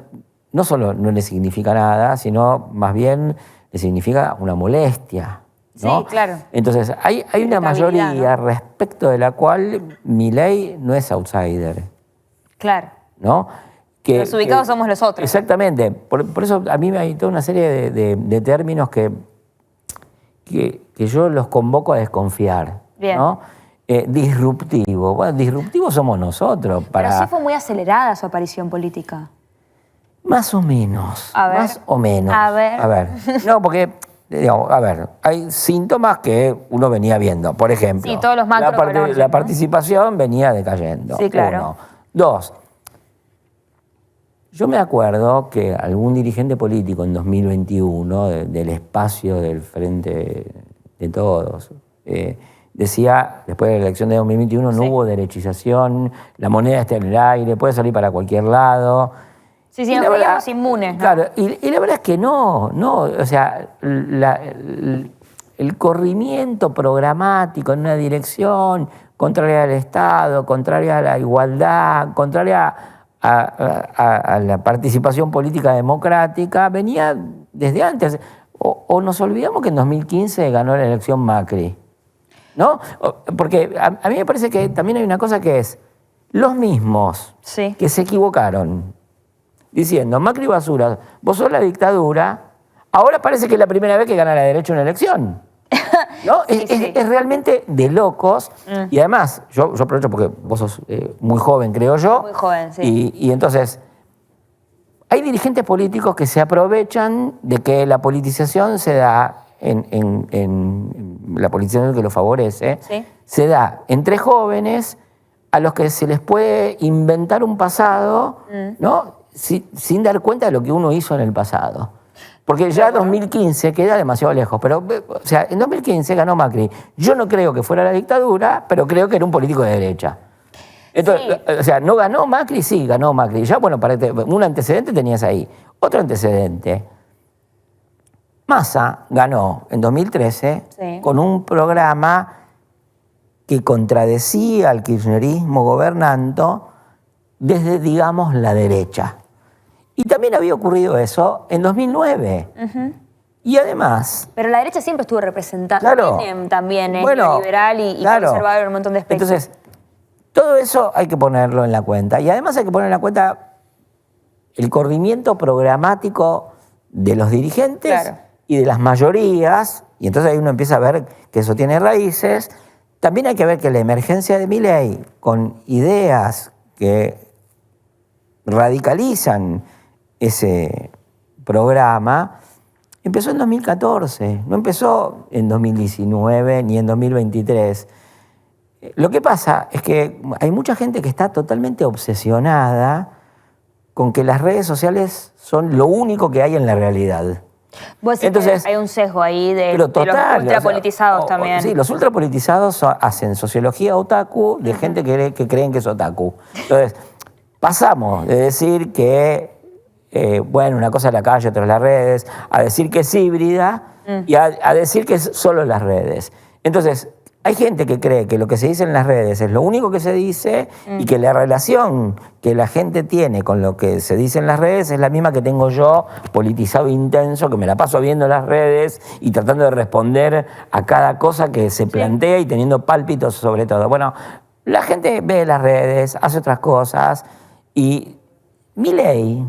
[SPEAKER 4] no solo no le significa nada, sino más bien le significa una molestia, ¿no?
[SPEAKER 1] Sí, claro.
[SPEAKER 4] Entonces, hay una mayoría, ¿no?, respecto de la cual Milei no es outsider.
[SPEAKER 1] Claro.
[SPEAKER 4] ¿No?
[SPEAKER 1] Los ubicados somos los otros.
[SPEAKER 4] Exactamente. Por eso a mí hay toda una serie de términos que yo los convoco a desconfiar.
[SPEAKER 1] Bien.
[SPEAKER 4] ¿No? Disruptivo. Bueno, disruptivos somos nosotros.
[SPEAKER 1] Pero sí fue muy acelerada su aparición política.
[SPEAKER 4] Más o menos.
[SPEAKER 1] A ver.
[SPEAKER 4] Más o menos.
[SPEAKER 1] A ver.
[SPEAKER 4] No, porque, digamos, a ver, hay síntomas que uno venía viendo. Por ejemplo,
[SPEAKER 1] sí, todos los macro
[SPEAKER 4] la participación venía decayendo.
[SPEAKER 1] Sí, claro.
[SPEAKER 4] 1. 2. Yo me acuerdo que algún dirigente político en 2021, del espacio del Frente de Todos, decía, después de la elección de 2021, no hubo derechización, la moneda está en el aire, puede salir para cualquier lado.
[SPEAKER 1] Sí, nos creíamos inmunes, ¿no?
[SPEAKER 4] Claro, y la verdad es que no, o sea, el corrimiento programático en una dirección contraria al Estado, contraria a la igualdad, contraria a la participación política democrática, venía desde antes. O nos olvidamos que en 2015 ganó la elección Macri, ¿no? Porque a mí me parece que también hay una cosa que es, los mismos que se equivocaron diciendo, Macri basura, vos sos la dictadura, ahora parece que es la primera vez que gana la derecha una elección. ¿No? Es realmente de locos. Y además, yo aprovecho porque vos sos muy joven, creo yo.
[SPEAKER 1] Muy joven, sí.
[SPEAKER 4] Y entonces, hay dirigentes políticos que se aprovechan de que la politización se da en la politización que lo favorece, se da entre jóvenes a los que se les puede inventar un pasado, ¿no? Sin dar cuenta de lo que uno hizo en el pasado. Porque ya 2015 queda demasiado lejos. Pero, o sea, en 2015 ganó Macri. Yo no creo que fuera la dictadura, pero creo que era un político de derecha. Entonces, o sea, ¿no ganó Macri? Sí, ganó Macri. Ya, bueno, un antecedente tenías ahí. Otro antecedente. Massa ganó en 2013 con un programa que contradecía al kirchnerismo gobernando desde, digamos, la derecha. Y también había ocurrido eso en 2009. Y además...
[SPEAKER 1] Pero la derecha siempre estuvo representada.
[SPEAKER 4] Claro.
[SPEAKER 1] Menem también,
[SPEAKER 4] Bueno,
[SPEAKER 1] liberal y
[SPEAKER 4] claro.
[SPEAKER 1] conservador en un montón de aspectos.
[SPEAKER 4] Entonces, todo eso hay que ponerlo en la cuenta. Y además hay que poner en la cuenta el corrimiento programático de los dirigentes
[SPEAKER 1] Claro.
[SPEAKER 4] y de las mayorías. Y entonces ahí uno empieza a ver que eso tiene raíces. También hay que ver que la emergencia de Milei, con ideas que radicalizan ese programa, empezó en 2014, no empezó en 2019 ni en 2023. Lo que pasa es que hay mucha gente que está totalmente obsesionada con que las redes sociales son lo único que hay en la realidad.
[SPEAKER 1] Vos decís
[SPEAKER 4] Entonces,
[SPEAKER 1] que hay un sesgo ahí de
[SPEAKER 4] pero
[SPEAKER 1] los
[SPEAKER 4] total,
[SPEAKER 1] ultrapolitizados
[SPEAKER 4] o sea,
[SPEAKER 1] también.
[SPEAKER 4] Sí, los ultrapolitizados hacen sociología otaku de gente que creen que es otaku. Entonces, pasamos de decir que, bueno, una cosa es la calle, otra es las redes, a decir que es híbrida y a decir que es solo las redes. Entonces, hay gente que cree que lo que se dice en las redes es lo único que se dice y que la relación que la gente tiene con lo que se dice en las redes es la misma que tengo yo, politizado intenso, que me la paso viendo las redes y tratando de responder a cada cosa que se plantea y teniendo pálpitos sobre todo. Bueno, la gente ve las redes, hace otras cosas y Milei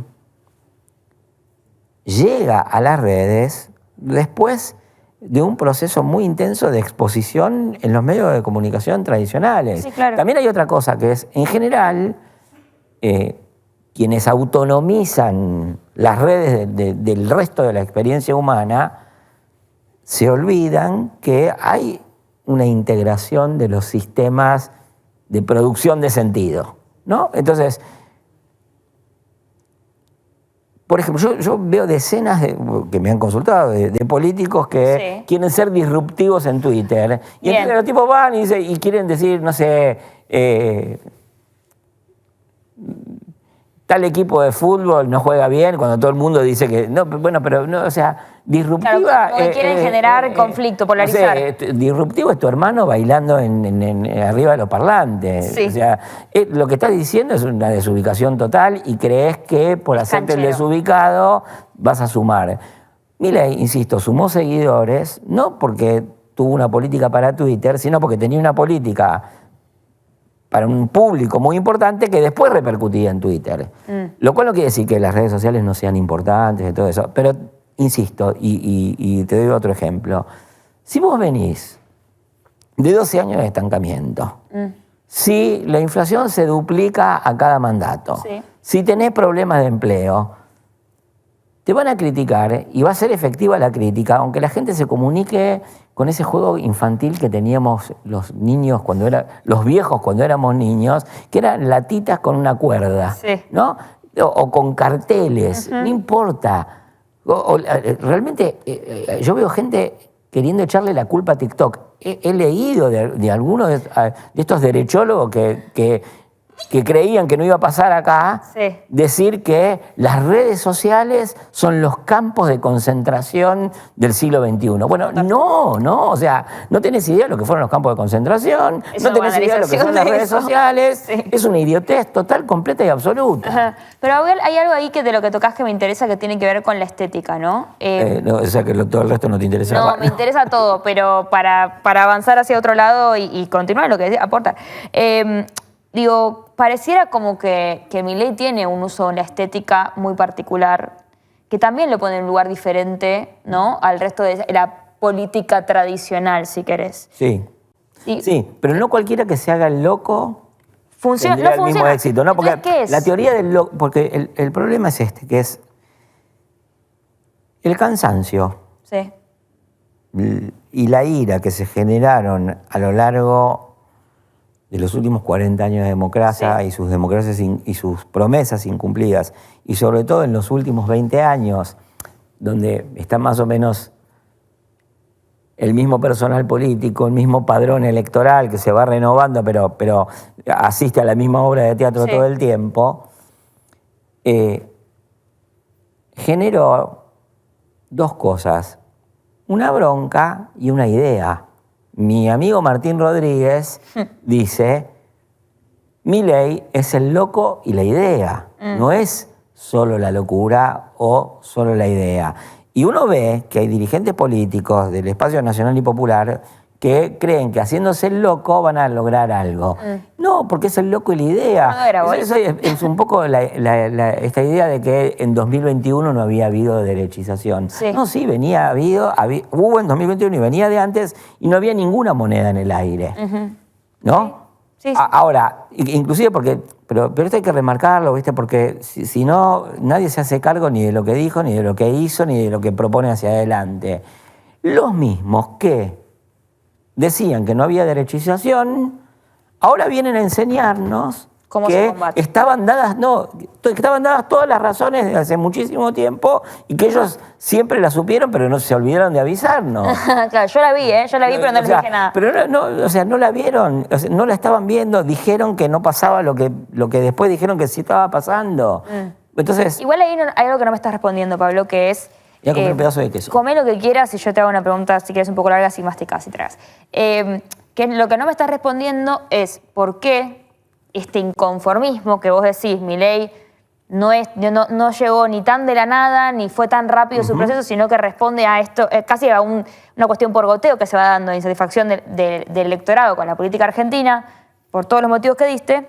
[SPEAKER 4] llega a las redes después de un proceso muy intenso de exposición en los medios de comunicación tradicionales.
[SPEAKER 1] Sí, claro.
[SPEAKER 4] También hay otra cosa que es, en general, quienes autonomizan las redes del resto de la experiencia humana, se olvidan que hay una integración de los sistemas de producción de sentido, ¿no? Entonces, por ejemplo, yo veo decenas que me han consultado de políticos que quieren ser disruptivos en Twitter. Y entonces los tipos van y quieren decir, no sé, tal equipo de fútbol no juega bien cuando todo el mundo dice que... No, bueno, pero no, o sea, disruptiva...
[SPEAKER 1] Claro, como que quieren generar conflicto, polarizar.
[SPEAKER 4] No sé, disruptivo es tu hermano bailando arriba de los parlantes.
[SPEAKER 1] Sí.
[SPEAKER 4] O sea, lo que estás diciendo es una desubicación total y crees que por hacerte el desubicado vas a sumar. Milei, insisto, sumó seguidores, no porque tuvo una política para Twitter, sino porque tenía una política para un público muy importante que después repercutía en Twitter. Lo cual no quiere decir que las redes sociales no sean importantes y todo eso. Pero, insisto, y te doy otro ejemplo. Si vos venís de 12 años de estancamiento, si la inflación se duplica a cada mandato, si tenés problemas de empleo, te van a criticar y va a ser efectiva la crítica, aunque la gente se comunique con ese juego infantil que teníamos los niños los viejos cuando éramos niños, que eran latitas con una cuerda, ¿no? O con carteles, no importa. Realmente yo veo gente queriendo echarle la culpa a TikTok. He leído de algunos de estos derechólogos que creían que no iba a pasar acá, decir que las redes sociales son los campos de concentración del siglo XXI. Bueno, no, o sea, no tenés idea de lo que fueron los campos de concentración, no tenés idea de lo que son las redes sociales, es una idiotez total, completa y absoluta.
[SPEAKER 1] Ajá. Pero Abel, hay algo ahí de lo que tocas que me interesa que tiene que ver con la estética, ¿no?
[SPEAKER 4] No, o sea que todo el resto no te interesa.
[SPEAKER 1] No, me interesa todo, pero para avanzar hacia otro lado y continuar lo que aporta. Digo, pareciera como que Milei tiene un uso de la estética muy particular, que también lo pone en un lugar diferente, ¿no? Al resto de la política tradicional, si querés.
[SPEAKER 4] Sí, pero no cualquiera que se haga el loco
[SPEAKER 1] funciona,
[SPEAKER 4] tendría
[SPEAKER 1] no
[SPEAKER 4] el
[SPEAKER 1] funciona.
[SPEAKER 4] mismo éxito, ¿no? Porque
[SPEAKER 1] Entonces, ¿qué es?
[SPEAKER 4] la teoría del loco, porque el problema es que es el cansancio y la ira que se generaron a lo largo de los últimos 40 años de democracia y sus democracias y sus promesas incumplidas, y sobre todo en los últimos 20 años, donde está más o menos el mismo personal político, el mismo padrón electoral que se va renovando, pero asiste a la misma obra de teatro todo el tiempo, generó dos cosas, una bronca y una idea. Mi amigo Martín Rodríguez dice, Milei es el loco y la idea, no es solo la locura o solo la idea. Y uno ve que hay dirigentes políticos del espacio nacional y popular que creen que haciéndose el loco van a lograr algo. No, porque es el loco y la idea.
[SPEAKER 1] No era
[SPEAKER 4] Eso es un poco esta idea de que en 2021 no había habido derechización.
[SPEAKER 1] Sí.
[SPEAKER 4] No, sí, hubo en 2021 y venía de antes y no había ninguna moneda en el aire. ¿No?
[SPEAKER 1] Sí.
[SPEAKER 4] Ahora, inclusive pero esto hay que remarcarlo, ¿viste? Porque si no, nadie se hace cargo ni de lo que dijo, ni de lo que hizo, ni de lo que propone hacia adelante. Los mismos que decían que no había derechización, ahora vienen a enseñarnos
[SPEAKER 1] ¿Cómo se
[SPEAKER 4] que
[SPEAKER 1] combate?
[SPEAKER 4] estaban dadas todas las razones desde hace muchísimo tiempo y que ellos siempre las supieron, pero no se olvidaron de avisarnos.
[SPEAKER 1] Claro, yo la vi, pero no les dije nada.
[SPEAKER 4] Pero no la vieron, no la estaban viendo, dijeron que no pasaba lo que después dijeron que sí estaba pasando. Entonces,
[SPEAKER 1] Igual hay algo que no me estás respondiendo, Pablo, que es...
[SPEAKER 4] voy a comer un pedazo de queso.
[SPEAKER 1] Comé lo que quieras y yo te hago una pregunta, si quieres un poco larga, si masticás y tragas. Que lo que no me estás respondiendo es por qué este inconformismo que vos decís, Milei no llegó ni tan de la nada, ni fue tan rápido su proceso, sino que responde a esto, casi a una cuestión por goteo que se va dando de insatisfacción del electorado con la política argentina, por todos los motivos que diste.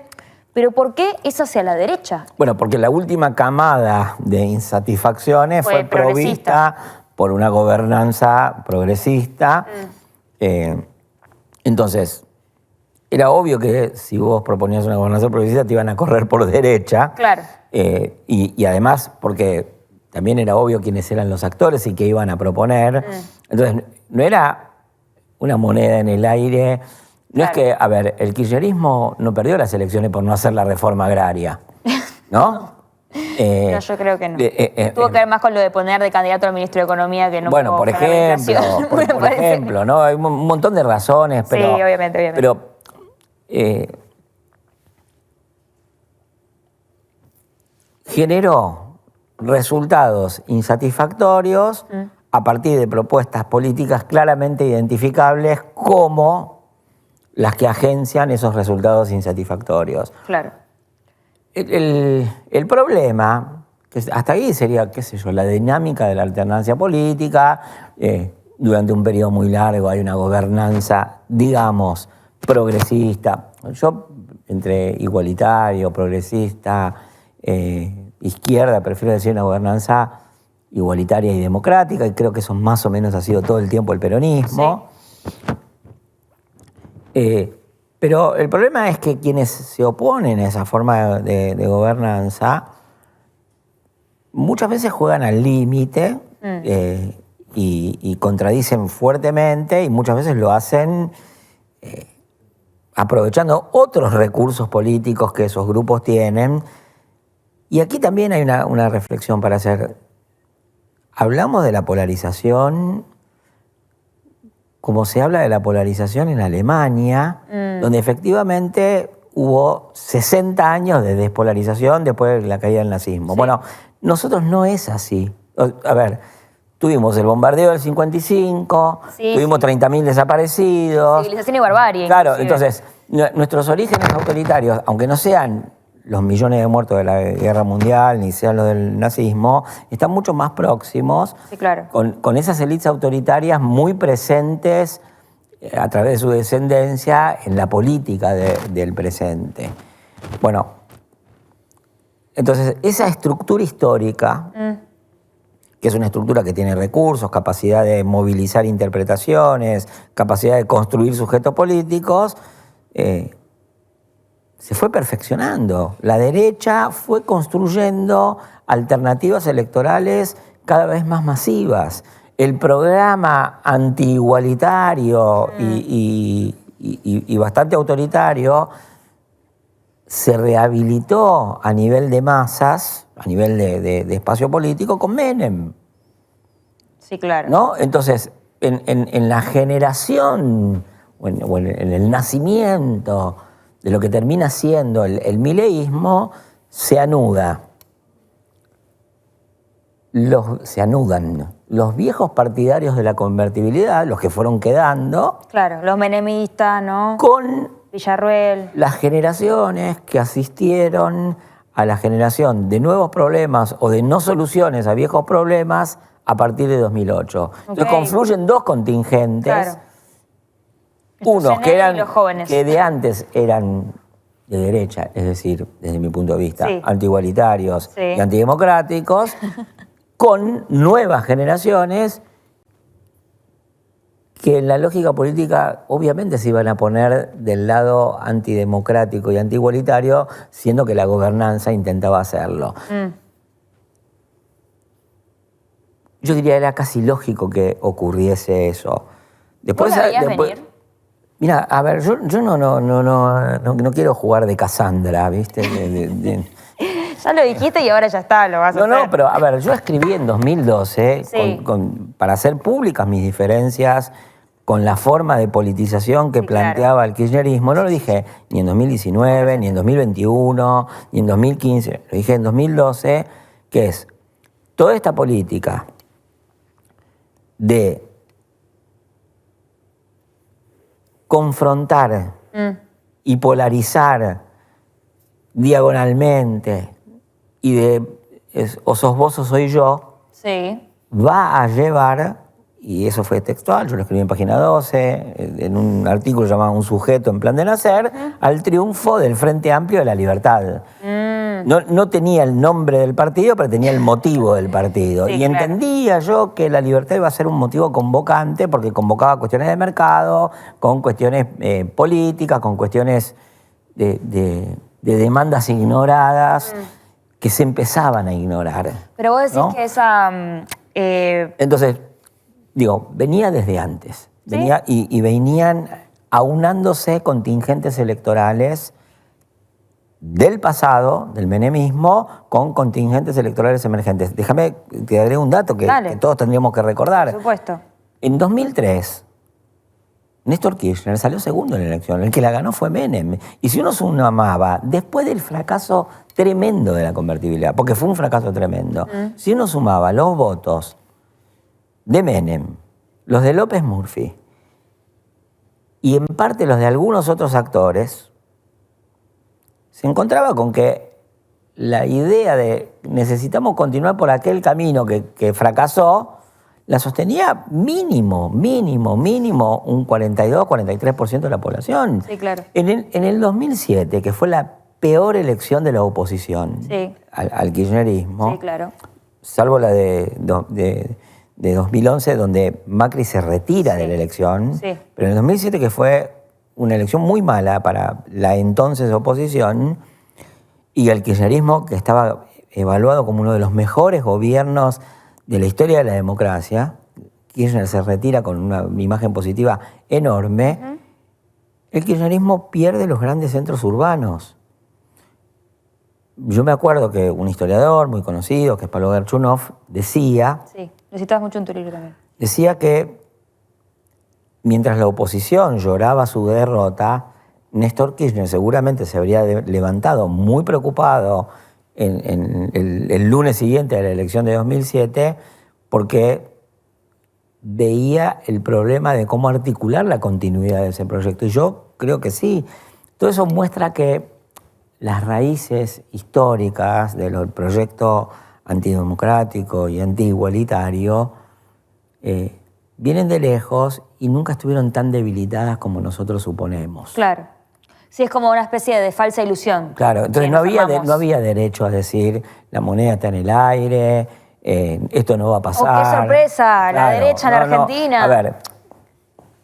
[SPEAKER 1] Pero ¿por qué es hacia la derecha?
[SPEAKER 4] Bueno, porque la última camada de insatisfacciones fue provista por una gobernanza progresista. Entonces, era obvio que si vos proponías una gobernanza progresista te iban a correr por derecha.
[SPEAKER 1] Claro.
[SPEAKER 4] Y además, porque también era obvio quiénes eran los actores y qué iban a proponer. Entonces, no era una moneda en el aire. No es que, a ver, el kirchnerismo no perdió las elecciones por no hacer la reforma agraria, ¿no?
[SPEAKER 1] No, yo creo que no. Tuvo que ver más con lo de poner de candidato al ministro de Economía que no.
[SPEAKER 4] Bueno, por ejemplo, por ejemplo, ¿no? Hay un montón de razones, pero...
[SPEAKER 1] Sí, obviamente.
[SPEAKER 4] Pero generó resultados insatisfactorios a partir de propuestas políticas claramente identificables como las que agencian esos resultados insatisfactorios.
[SPEAKER 1] Claro.
[SPEAKER 4] El problema, que hasta ahí sería, qué sé yo, la dinámica de la alternancia política. Durante un periodo muy largo hay una gobernanza, digamos, progresista. Yo, entre igualitario, progresista, izquierda, prefiero decir una gobernanza igualitaria y democrática, y creo que eso más o menos ha sido todo el tiempo el peronismo. Sí. Pero el problema es que quienes se oponen a esa forma de gobernanza muchas veces juegan al límite y contradicen fuertemente, y muchas veces lo hacen aprovechando otros recursos políticos que esos grupos tienen. Y aquí también hay una reflexión para hacer. Hablamos de la polarización como se habla de la polarización en Alemania, donde efectivamente hubo 60 años de despolarización después de la caída del nazismo. Sí. Bueno, nosotros no es así. A ver, tuvimos el bombardeo del 55, tuvimos 30.000 desaparecidos.
[SPEAKER 1] Civilización y barbarie.
[SPEAKER 4] Claro, entonces, nuestros orígenes autoritarios, aunque no sean los millones de muertos de la Guerra Mundial, ni sean los del nazismo, están mucho más próximos,
[SPEAKER 1] sí, claro,
[SPEAKER 4] con esas élites autoritarias muy presentes a través de su descendencia en la política del presente. Bueno, entonces esa estructura histórica, que es una estructura que tiene recursos, capacidad de movilizar interpretaciones, capacidad de construir sujetos políticos, se fue perfeccionando. La derecha fue construyendo alternativas electorales cada vez más masivas. El programa antiigualitario y bastante autoritario se rehabilitó a nivel de masas, a nivel de espacio político, con Menem.
[SPEAKER 1] Sí, claro.
[SPEAKER 4] ¿No? Entonces, en la generación o en el nacimiento de lo que termina siendo el mileísmo, se anudan los viejos partidarios de la convertibilidad, los que fueron quedando.
[SPEAKER 1] Claro, los menemistas, ¿no?
[SPEAKER 4] Con
[SPEAKER 1] Villarruel.
[SPEAKER 4] Las generaciones que asistieron a la generación de nuevos problemas o de no soluciones a viejos problemas a partir de 2008. Entonces confluyen dos contingentes,
[SPEAKER 1] Claro.
[SPEAKER 4] unos
[SPEAKER 1] CNN
[SPEAKER 4] que
[SPEAKER 1] y los jóvenes.
[SPEAKER 4] que de antes eran de derecha, es decir, desde mi punto de vista,
[SPEAKER 1] Sí.
[SPEAKER 4] antiigualitarios
[SPEAKER 1] Sí.
[SPEAKER 4] y antidemocráticos, con nuevas generaciones que en la lógica política obviamente se iban a poner del lado antidemocrático y antiigualitario, siendo que la gobernanza intentaba hacerlo. Yo diría que era casi lógico que ocurriese eso.
[SPEAKER 1] ¿Vos la veías venir?
[SPEAKER 4] Mira, a ver, yo no quiero jugar de Cassandra, ¿viste?
[SPEAKER 1] Ya lo dijiste y ahora ya está, lo vas a hacer.
[SPEAKER 4] No, pero a ver, yo escribí en 2012
[SPEAKER 1] Sí.
[SPEAKER 4] para hacer públicas mis diferencias con la forma de politización que
[SPEAKER 1] Sí, claro.
[SPEAKER 4] planteaba el kirchnerismo. No lo dije ni en 2019, ni en 2021, ni en 2015. Lo dije en 2012, que es toda esta política de confrontar y polarizar diagonalmente y o sos vos o soy yo,
[SPEAKER 1] Sí.
[SPEAKER 4] va a llevar, y eso fue textual, yo lo escribí en página 12, en un artículo llamado Un sujeto en plan de nacer, al triunfo del Frente Amplio de la Libertad. No tenía el nombre del partido, pero tenía el motivo del partido.
[SPEAKER 1] Sí,
[SPEAKER 4] y
[SPEAKER 1] claro.
[SPEAKER 4] entendía yo que la libertad iba a ser un motivo convocante porque convocaba cuestiones de mercado, con cuestiones políticas, con cuestiones de demandas ignoradas que se empezaban a ignorar.
[SPEAKER 1] Pero vos decís
[SPEAKER 4] ¿no?
[SPEAKER 1] que esa...
[SPEAKER 4] Entonces, digo, venía desde antes.
[SPEAKER 1] ¿Sí?
[SPEAKER 4] Venía y venían aunándose contingentes electorales del pasado, del menemismo, con contingentes electorales emergentes. Déjame que agregue un dato que todos tendríamos que recordar.
[SPEAKER 1] por supuesto.
[SPEAKER 4] En 2003, Néstor Kirchner salió segundo en la elección. El que la ganó fue Menem. Y si uno sumaba, después del fracaso tremendo de la convertibilidad, porque fue un fracaso tremendo, si uno sumaba los votos de Menem, los de López Murphy y en parte los de algunos otros actores, se encontraba con que la idea de necesitamos continuar por aquel camino que fracasó, la sostenía mínimo un 42-43% de la población.
[SPEAKER 1] Sí, claro.
[SPEAKER 4] En el 2007, que fue la peor elección de la oposición
[SPEAKER 1] Sí.
[SPEAKER 4] al kirchnerismo,
[SPEAKER 1] Sí, claro.
[SPEAKER 4] salvo la de 2011, donde Macri se retira de la elección,
[SPEAKER 1] Sí.
[SPEAKER 4] pero en el 2007, que fue una elección muy mala para la entonces oposición, y el kirchnerismo, que estaba evaluado como uno de los mejores gobiernos de la historia de la democracia, Kirchner se retira con una imagen positiva enorme, el kirchnerismo pierde los grandes centros urbanos. Yo me acuerdo que un historiador muy conocido, que es Pablo Gerchunov, decía
[SPEAKER 1] Sí. Lo citabas mucho en tu libro también.
[SPEAKER 4] que mientras la oposición lloraba su derrota, Néstor Kirchner seguramente se habría levantado muy preocupado en el lunes siguiente a la elección de 2007 porque veía el problema de cómo articular la continuidad de ese proyecto. Y yo creo que sí. Todo eso muestra que las raíces históricas del proyecto antidemocrático y antiigualitario vienen de lejos y nunca estuvieron tan debilitadas como nosotros suponemos.
[SPEAKER 1] Claro. Sí, es como una especie de falsa ilusión.
[SPEAKER 4] Claro, entonces no había derecho a decir la moneda está en el aire, esto no va a pasar.
[SPEAKER 1] ¡Oh, qué sorpresa! La derecha en Argentina.
[SPEAKER 4] A ver,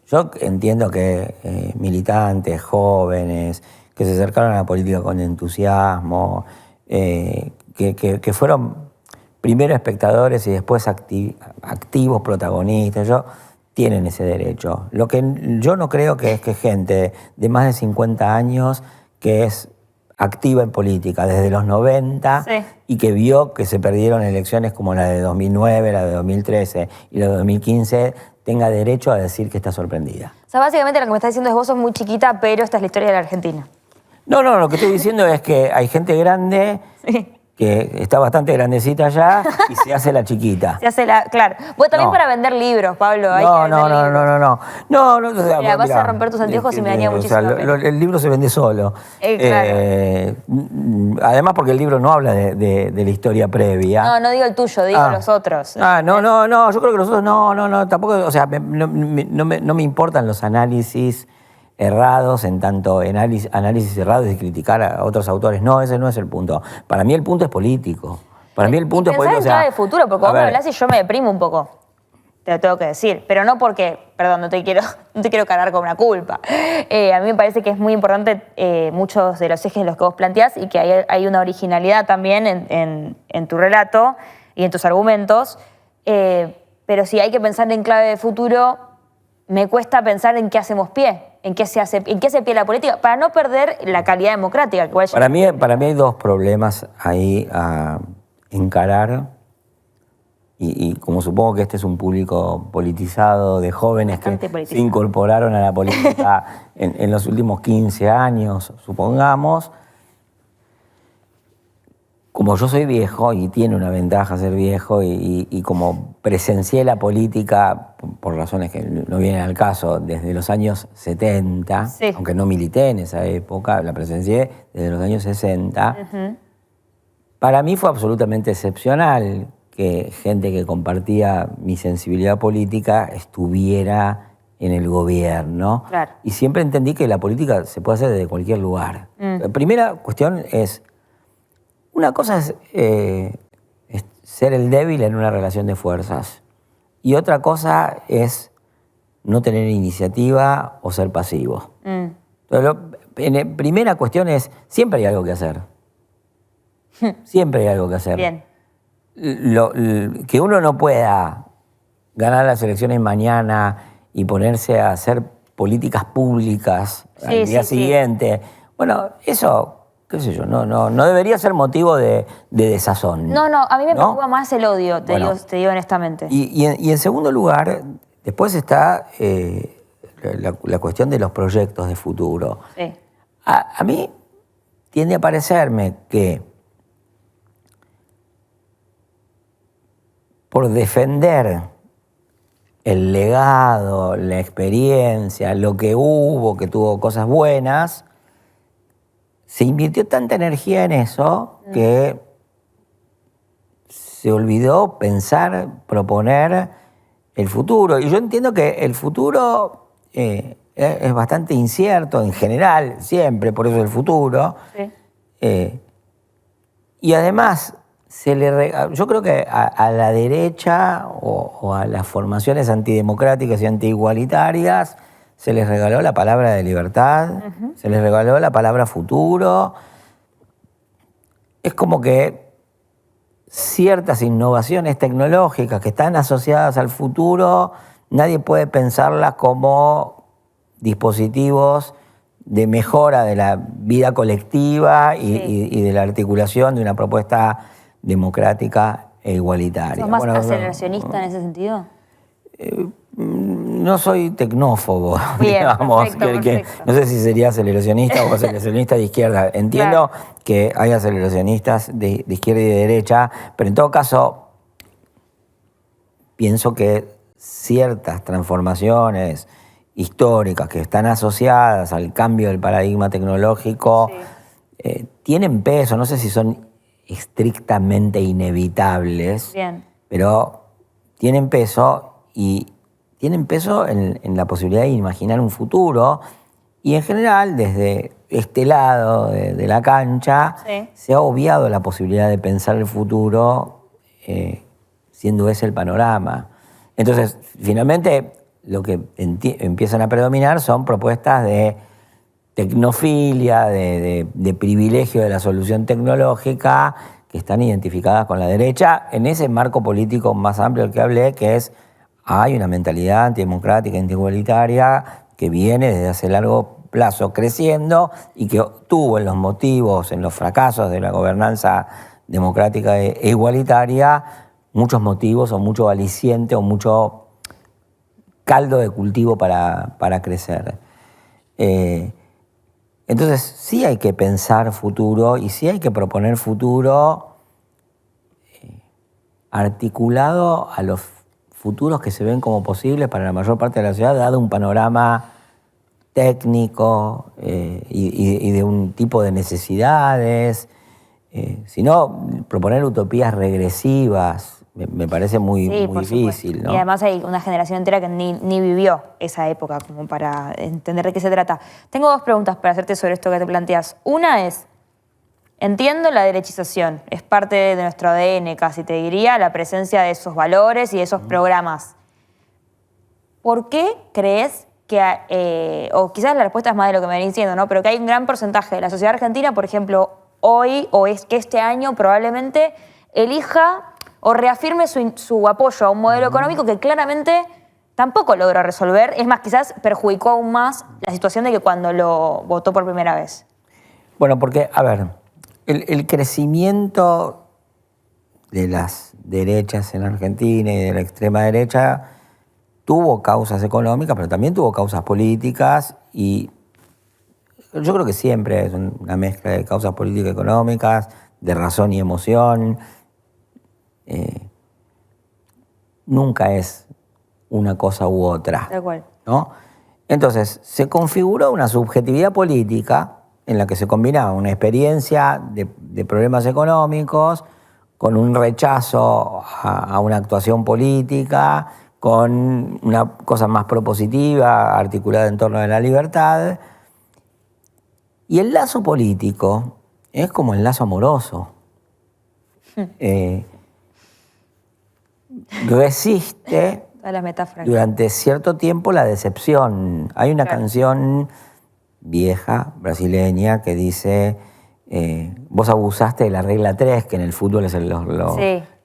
[SPEAKER 4] yo entiendo que militantes, jóvenes, que se acercaron a la política con entusiasmo, que fueron primero espectadores y después activos protagonistas, tienen ese derecho. Lo que yo no creo que es que gente de más de 50 años que es activa en política desde los 90 y que vio que se perdieron elecciones como la de 2009, la de 2013 y la de 2015, tenga derecho a decir que está sorprendida.
[SPEAKER 1] O sea, básicamente lo que me estás diciendo es vos sos muy chiquita, pero esta es la historia de la Argentina.
[SPEAKER 4] No, lo que estoy diciendo es que hay gente grande que está bastante grandecita ya y se hace la chiquita.
[SPEAKER 1] Se hace claro. Bueno, también para vender libros, Pablo. Hay que vender libros.
[SPEAKER 4] No, o sea,
[SPEAKER 1] mira, vas a romper tus anteojos y me daría muchísimo pena.
[SPEAKER 4] El libro se vende solo.
[SPEAKER 1] Claro.
[SPEAKER 4] Además porque el libro no habla de la historia previa.
[SPEAKER 1] No digo el tuyo, digo los otros.
[SPEAKER 4] No, yo creo que los otros no, tampoco, o sea, no me importan los análisis errados, en tanto análisis errados y criticar a otros autores. No, ese no es el punto. Para mí el punto es político. Para mí el punto es político.
[SPEAKER 1] Pensar en clave de futuro, porque vos me hablás y yo me deprimo un poco. Te lo tengo que decir. Pero no porque, perdón, no te quiero cargar con una culpa. A mí me parece que es muy importante muchos de los ejes de los que vos planteás y que hay una originalidad también en tu relato y en tus argumentos. Pero si hay que pensar en clave de futuro, me cuesta pensar en qué hacemos pie. ¿En qué se hace pie la política? Para no perder la calidad democrática. Que
[SPEAKER 4] para mí hay dos problemas ahí a encarar. Y como supongo que este es un público politizado de jóvenes que se incorporaron a la política en los últimos 15 años, supongamos. Como yo soy viejo, y tiene una ventaja ser viejo, y como presencié la política, por razones que no vienen al caso, desde los años 70, sí, aunque no milité en esa época, la presencié desde los años 60, para mí fue absolutamente excepcional que gente que compartía mi sensibilidad política estuviera en el gobierno.
[SPEAKER 1] Claro.
[SPEAKER 4] Y siempre entendí que la política se puede hacer desde cualquier lugar. La primera cuestión es, una cosa es ser el débil en una relación de fuerzas y otra cosa es no tener iniciativa o ser pasivo. Entonces, primera cuestión es, siempre hay algo que hacer. Siempre hay algo que hacer.
[SPEAKER 1] Bien.
[SPEAKER 4] Que uno no pueda ganar las elecciones mañana y ponerse a hacer políticas públicas al día siguiente. Bueno, eso, qué sé yo, no debería ser motivo de desazón.
[SPEAKER 1] No, a mí me preocupa más el odio, te digo honestamente.
[SPEAKER 4] Y en segundo lugar, después está la cuestión de los proyectos de futuro.
[SPEAKER 1] Sí.
[SPEAKER 4] A mí tiende a parecerme que por defender el legado, la experiencia, lo que hubo, que tuvo cosas buenas, se invirtió tanta energía en eso que se olvidó pensar, proponer el futuro. Y yo entiendo que el futuro es bastante incierto en general, siempre, por eso el futuro. Sí. Y además, yo creo que a la derecha o a las formaciones antidemocráticas y antiigualitarias se les regaló la palabra de libertad, se les regaló la palabra futuro. Es como que ciertas innovaciones tecnológicas que están asociadas al futuro, nadie puede pensarlas como dispositivos de mejora de la vida colectiva y de la articulación de una propuesta democrática e igualitaria.
[SPEAKER 1] ¿Sos más aceleracionista en ese sentido?
[SPEAKER 4] No soy tecnófobo,
[SPEAKER 1] bien,
[SPEAKER 4] digamos.
[SPEAKER 1] Perfecto.
[SPEAKER 4] No sé si sería aceleracionista o aceleracionista de izquierda. Entiendo que hay aceleracionistas de izquierda y de derecha, pero en todo caso pienso que ciertas transformaciones históricas que están asociadas al cambio del paradigma tecnológico tienen peso. No sé si son estrictamente inevitables, pero tienen peso y tienen peso en la posibilidad de imaginar un futuro y en general desde este lado de la cancha se ha obviado la posibilidad de pensar el futuro siendo ese el panorama. Entonces, finalmente lo que empiezan a predominar son propuestas de tecnofilia, de privilegio de la solución tecnológica que están identificadas con la derecha en ese marco político más amplio del que hablé, que es hay una mentalidad antidemocrática, antiigualitaria que viene desde hace largo plazo creciendo y que tuvo en los motivos, en los fracasos de la gobernanza democrática e igualitaria, muchos motivos o mucho aliciente o mucho caldo de cultivo para crecer. Entonces sí hay que pensar futuro y sí hay que proponer futuro articulado a los futuros que se ven como posibles para la mayor parte de la sociedad, dado un panorama técnico y de un tipo de necesidades. Sino proponer utopías regresivas me parece muy difícil, ¿no?
[SPEAKER 1] Y además hay una generación entera que ni vivió esa época como para entender de qué se trata. Tengo dos preguntas para hacerte sobre esto que te planteas. Una es, entiendo la derechización, es parte de nuestro ADN casi, te diría, la presencia de esos valores y de esos programas. ¿Por qué crees que, o quizás la respuesta es más de lo que me venís diciendo, ¿no? Pero que hay un gran porcentaje de la sociedad argentina, por ejemplo, hoy o es que este año probablemente elija o reafirme su apoyo a un modelo económico que claramente tampoco logró resolver? Es más, quizás perjudicó aún más la situación de que cuando lo votó por primera vez.
[SPEAKER 4] Bueno, porque, a ver, el crecimiento de las derechas en Argentina y de la extrema derecha tuvo causas económicas, pero también tuvo causas políticas, y yo creo que siempre es una mezcla de causas políticas y económicas, de razón y emoción. Nunca es una cosa u otra.
[SPEAKER 1] Tal cual.
[SPEAKER 4] ¿No? Entonces, se configuró una subjetividad política en la que se combinaba una experiencia de problemas económicos con un rechazo a una actuación política, con una cosa más propositiva, articulada en torno a la libertad. Y el lazo político es como el lazo amoroso. Resiste
[SPEAKER 1] Todas las metáforas.
[SPEAKER 4] durante cierto tiempo la decepción. Hay una canción vieja, brasileña, que dice, vos abusaste de la regla 3, que en el fútbol es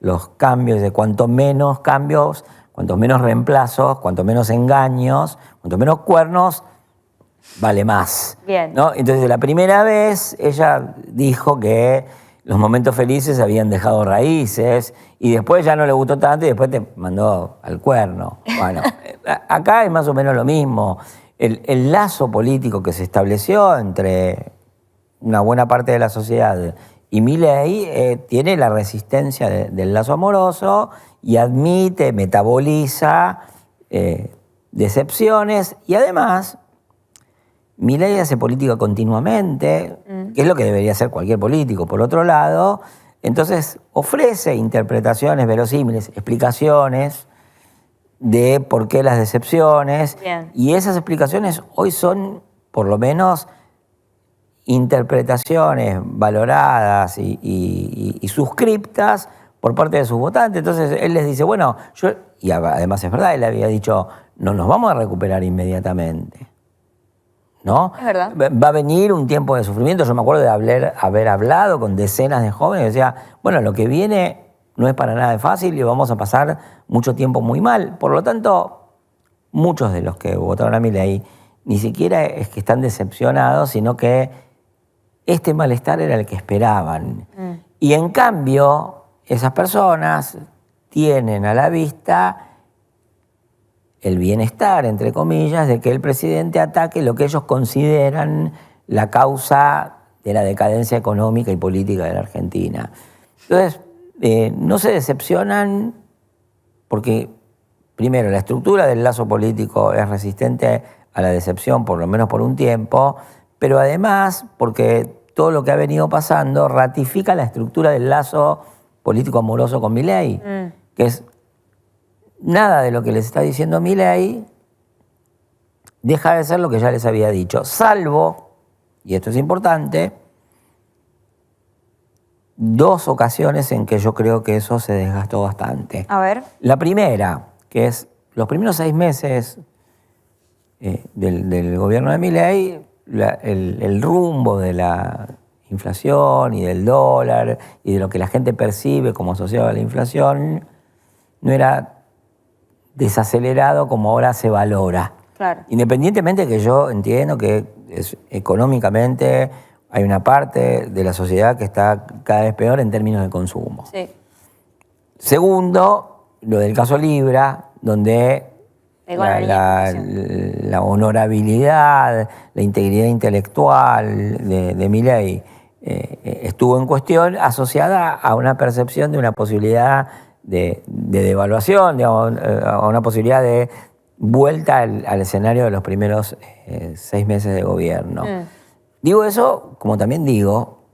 [SPEAKER 4] los cambios, de cuanto menos cambios, cuanto menos reemplazos, cuanto menos engaños, cuanto menos cuernos, vale más.
[SPEAKER 1] Bien.
[SPEAKER 4] ¿No? Entonces, la primera vez ella dijo que los momentos felices habían dejado raíces, y después ya no le gustó tanto y después te mandó al cuerno. Bueno, acá es más o menos lo mismo. El lazo político que se estableció entre una buena parte de la sociedad y Milei tiene la resistencia del lazo amoroso y admite, metaboliza decepciones, y además Milei hace política continuamente, que es lo que debería hacer cualquier político, por otro lado. Entonces ofrece interpretaciones verosímiles, explicaciones de por qué las decepciones.
[SPEAKER 1] Bien.
[SPEAKER 4] Y esas explicaciones hoy son, por lo menos, interpretaciones valoradas y suscriptas por parte de sus votantes. Entonces él les dice, bueno, y además es verdad, él había dicho, no nos vamos a recuperar inmediatamente, ¿no?
[SPEAKER 1] Es verdad.
[SPEAKER 4] Va a venir un tiempo de sufrimiento. Yo me acuerdo de haber hablado con decenas de jóvenes que decía, bueno, lo que viene no es para nada fácil y vamos a pasar mucho tiempo muy mal. Por lo tanto, muchos de los que votaron a Milei ni siquiera es que están decepcionados, sino que este malestar era el que esperaban. Y en cambio, esas personas tienen a la vista el bienestar, entre comillas, de que el presidente ataque lo que ellos consideran la causa de la decadencia económica y política de la Argentina. Entonces, no se decepcionan porque, primero, la estructura del lazo político es resistente a la decepción, por lo menos por un tiempo, pero además porque todo lo que ha venido pasando ratifica la estructura del lazo político amoroso con Milei, que es nada de lo que les está diciendo Milei deja de ser lo que ya les había dicho, salvo, y esto es importante, dos ocasiones en que yo creo que eso se desgastó bastante.
[SPEAKER 1] A ver.
[SPEAKER 4] La primera, que es los primeros 6 meses del gobierno de Milei, el rumbo de la inflación y del dólar y de lo que la gente percibe como asociado a la inflación no era desacelerado como ahora se valora.
[SPEAKER 1] Claro.
[SPEAKER 4] Independientemente que yo entiendo que económicamente hay una parte de la sociedad que está cada vez peor en términos de consumo.
[SPEAKER 1] Sí.
[SPEAKER 4] Segundo, lo del caso Libra, donde la honorabilidad, la integridad intelectual de Milei estuvo en cuestión, asociada a una percepción de una posibilidad de devaluación, digamos, a una posibilidad de vuelta al escenario de los primeros 6 meses de gobierno. Digo eso, como también digo,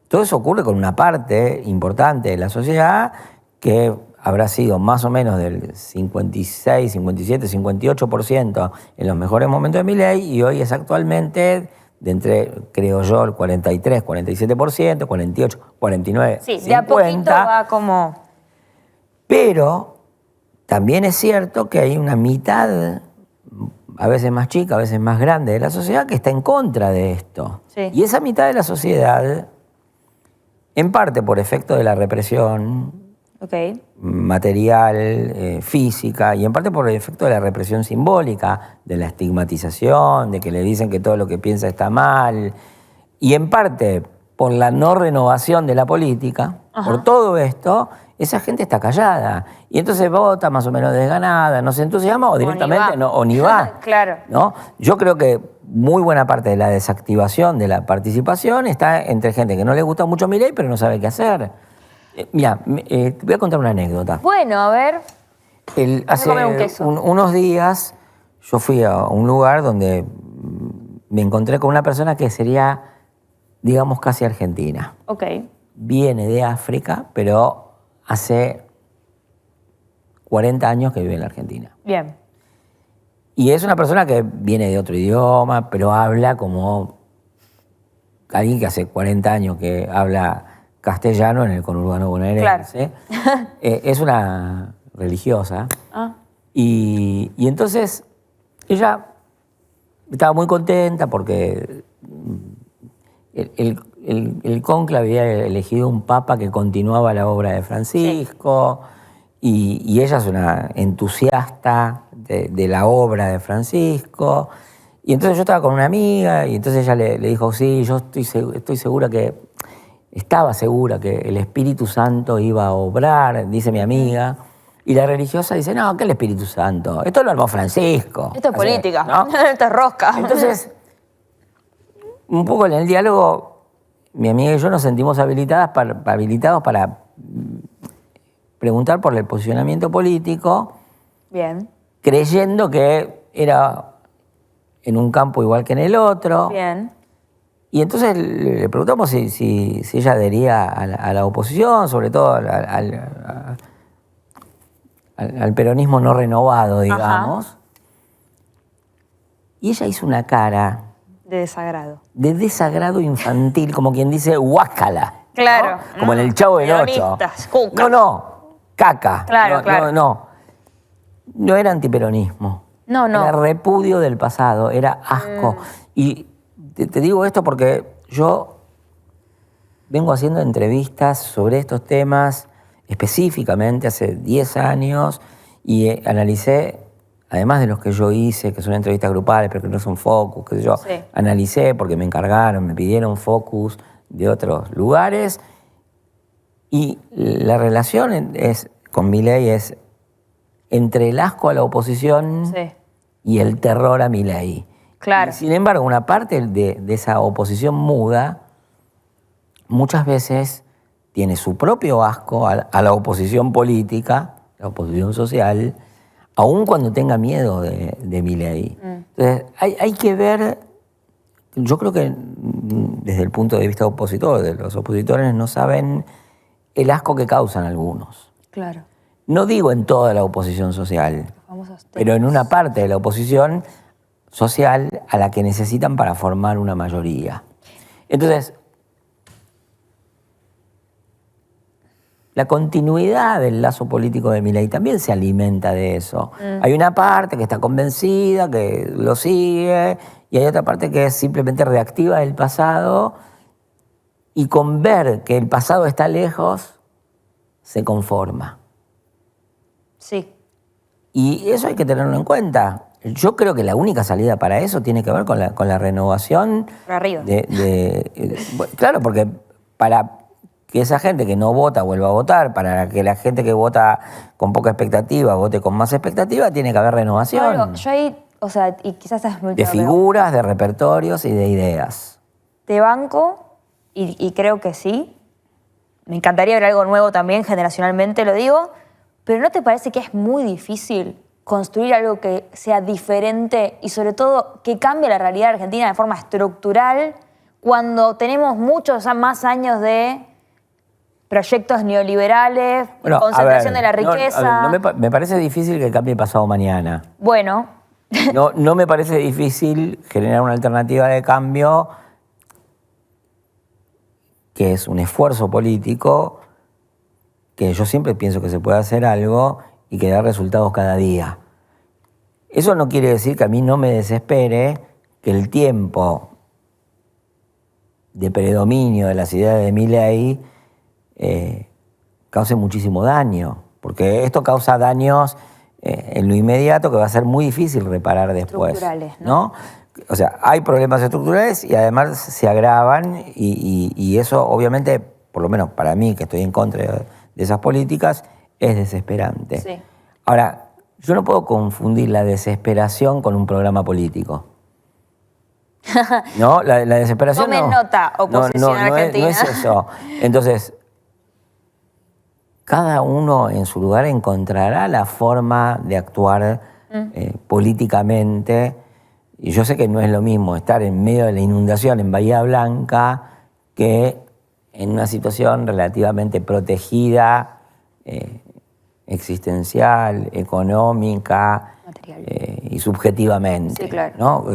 [SPEAKER 4] todo eso ocurre con una parte importante de la sociedad que habrá sido más o menos del 56, 57, 58% en los mejores momentos de Milei y hoy es actualmente de entre, creo yo, el 43, 47%, 48, 49,
[SPEAKER 1] Sí,
[SPEAKER 4] 50.
[SPEAKER 1] de a poquito va como...
[SPEAKER 4] Pero también es cierto que hay una mitad, a veces más chica, a veces más grande de la sociedad que está en contra de esto.
[SPEAKER 1] Sí.
[SPEAKER 4] Y esa mitad de la sociedad, en parte por efecto de la represión material, física, y en parte por el efecto de la represión simbólica, de la estigmatización, de que le dicen que todo lo que piensa está mal, y en parte por la no renovación de la política, por todo esto, esa gente está callada. Y entonces vota más o menos desganada, no se entusiasma o directamente ni va.
[SPEAKER 1] Claro.
[SPEAKER 4] ¿No? Yo creo que muy buena parte de la desactivación de la participación está entre gente que no le gusta mucho Milei, pero no sabe qué hacer. Mira, te voy a contar una anécdota.
[SPEAKER 1] Bueno, a ver.
[SPEAKER 4] Hace
[SPEAKER 1] comer un queso.
[SPEAKER 4] unos días yo fui a un lugar donde me encontré con una persona que sería, digamos, casi argentina.
[SPEAKER 1] Ok.
[SPEAKER 4] Viene de África, pero hace 40 años que vive en la Argentina.
[SPEAKER 1] Bien.
[SPEAKER 4] Y es una persona que viene de otro idioma, pero habla como alguien que hace 40 años que habla castellano en el conurbano bonaerense.
[SPEAKER 1] Claro.
[SPEAKER 4] Es una religiosa.
[SPEAKER 1] Ah.
[SPEAKER 4] Y entonces ella estaba muy contenta porque el cónclave había elegido un papa que continuaba la obra de Francisco. Sí. Y ella es una entusiasta de la obra de Francisco. Y entonces yo estaba con una amiga y entonces ella le dijo, sí, yo estoy segura que... Estaba segura que el Espíritu Santo iba a obrar, dice mi amiga. Y la religiosa dice, no, ¿qué el Espíritu Santo? Esto lo armó Francisco.
[SPEAKER 1] Esto es política,
[SPEAKER 4] ¿no?
[SPEAKER 1] Esto es rosca.
[SPEAKER 4] Entonces, un poco en el diálogo, mi amiga y yo nos sentimos habilitados para preguntar por el posicionamiento político.
[SPEAKER 1] Bien.
[SPEAKER 4] Creyendo que era en un campo igual que en el otro.
[SPEAKER 1] Bien.
[SPEAKER 4] Y entonces le preguntamos si ella adhería a la oposición, sobre todo al peronismo no renovado, digamos. Ajá. Y ella hizo una cara...
[SPEAKER 1] De desagrado.
[SPEAKER 4] De desagrado infantil, como quien dice, guácala.
[SPEAKER 1] Claro.
[SPEAKER 4] ¿No? Como en el Chavo del Ocho. No, caca.
[SPEAKER 1] Claro, claro.
[SPEAKER 4] No era antiperonismo.
[SPEAKER 1] No.
[SPEAKER 4] Era repudio del pasado, era asco. Y te digo esto porque yo vengo haciendo entrevistas sobre estos temas específicamente hace 10 años y analicé, además de los que yo hice, que son entrevistas grupales, pero que no son focus, qué sé yo, sí. Analicé porque me encargaron, me pidieron focus de otros lugares y la relación con Milei es entre el asco a la oposición y el terror a Milei.
[SPEAKER 1] Claro.
[SPEAKER 4] Y, sin embargo, una parte de esa oposición muda muchas veces tiene su propio asco a la oposición política, la oposición social, aun cuando tenga miedo de Milei. Entonces, hay que ver, yo creo que desde el punto de vista opositor, de los opositores no saben el asco que causan algunos.
[SPEAKER 1] Claro.
[SPEAKER 4] No digo en toda la oposición social, pero en una parte de la oposición social a la que necesitan para formar una mayoría. Entonces, la continuidad del lazo político de Milei también se alimenta de eso. Hay una parte que está convencida, que lo sigue, y hay otra parte que es simplemente reactiva del pasado, y con ver que el pasado está lejos, se conforma.
[SPEAKER 1] Sí.
[SPEAKER 4] Y eso hay que tenerlo en cuenta. Yo creo que la única salida para eso tiene que ver con la renovación.
[SPEAKER 1] Para arriba.
[SPEAKER 4] Claro, porque para que esa gente que no vota vuelva a votar, para que la gente que vota con poca expectativa vote con más expectativa, tiene que haber renovación.
[SPEAKER 1] Yo ahí, o sea, y quizás es muy...
[SPEAKER 4] De figuras, de repertorios y de ideas.
[SPEAKER 1] Te banco, y creo que sí, me encantaría ver algo nuevo también, generacionalmente lo digo, pero ¿no te parece que es muy difícil construir algo que sea diferente y sobre todo que cambie la realidad argentina de forma estructural cuando tenemos muchos más años de proyectos neoliberales,
[SPEAKER 4] Bueno,
[SPEAKER 1] concentración
[SPEAKER 4] a ver,
[SPEAKER 1] de la riqueza?
[SPEAKER 4] me parece difícil que cambie pasado mañana.
[SPEAKER 1] Bueno,
[SPEAKER 4] No me parece difícil generar una alternativa de cambio que es un esfuerzo político, que yo siempre pienso que se puede hacer algo y que da resultados cada día. Eso no quiere decir que a mí no me desespere que el tiempo de predominio de las ideas de Milei cause muchísimo daño, porque esto causa daños en lo inmediato que va a ser muy difícil reparar después.
[SPEAKER 1] Estructurales,
[SPEAKER 4] ¿no? O sea, hay problemas estructurales y además se agravan y eso obviamente, por lo menos para mí que estoy en contra de esas políticas, es desesperante.
[SPEAKER 1] Sí.
[SPEAKER 4] Ahora, yo no puedo confundir la desesperación con un programa político. No, la desesperación
[SPEAKER 1] Tomen
[SPEAKER 4] no.
[SPEAKER 1] nota, oposición argentina.
[SPEAKER 4] No es eso. Entonces, cada uno en su lugar encontrará la forma de actuar políticamente. Y yo sé que no es lo mismo estar en medio de la inundación en Bahía Blanca que en una situación relativamente protegida, existencial, económica y subjetivamente.
[SPEAKER 1] Sí, claro.
[SPEAKER 4] ¿no?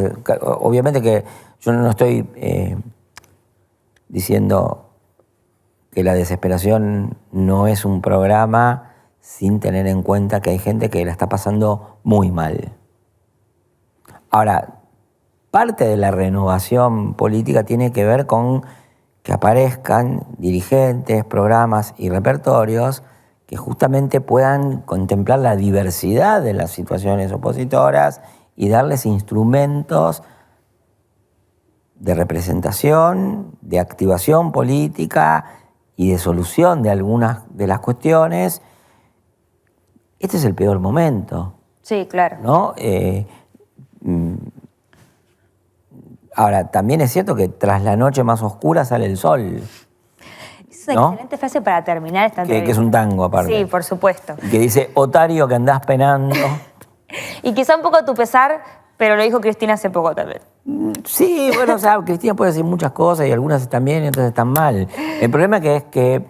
[SPEAKER 4] Obviamente que yo no estoy diciendo que la desesperación no es un programa sin tener en cuenta que hay gente que la está pasando muy mal. Ahora, parte de la renovación política tiene que ver con que aparezcan dirigentes, programas y repertorios que justamente puedan contemplar la diversidad de las situaciones opositoras y darles instrumentos de representación, de activación política y de solución de algunas de las cuestiones. Este es el peor momento.
[SPEAKER 1] Sí, claro.
[SPEAKER 4] ¿No? Ahora, también es cierto que tras la noche más oscura sale el sol.
[SPEAKER 1] Es una
[SPEAKER 4] ¿no?
[SPEAKER 1] excelente frase para terminar esta entrevista.
[SPEAKER 4] Que es un tango, aparte.
[SPEAKER 1] Sí, por supuesto.
[SPEAKER 4] Que dice, Otario, que andás penando.
[SPEAKER 1] Y quizá un poco a tu pesar, pero lo dijo Cristina hace poco también.
[SPEAKER 4] Sí, bueno, o sea, Cristina puede decir muchas cosas y algunas están bien y otras están mal. El problema es que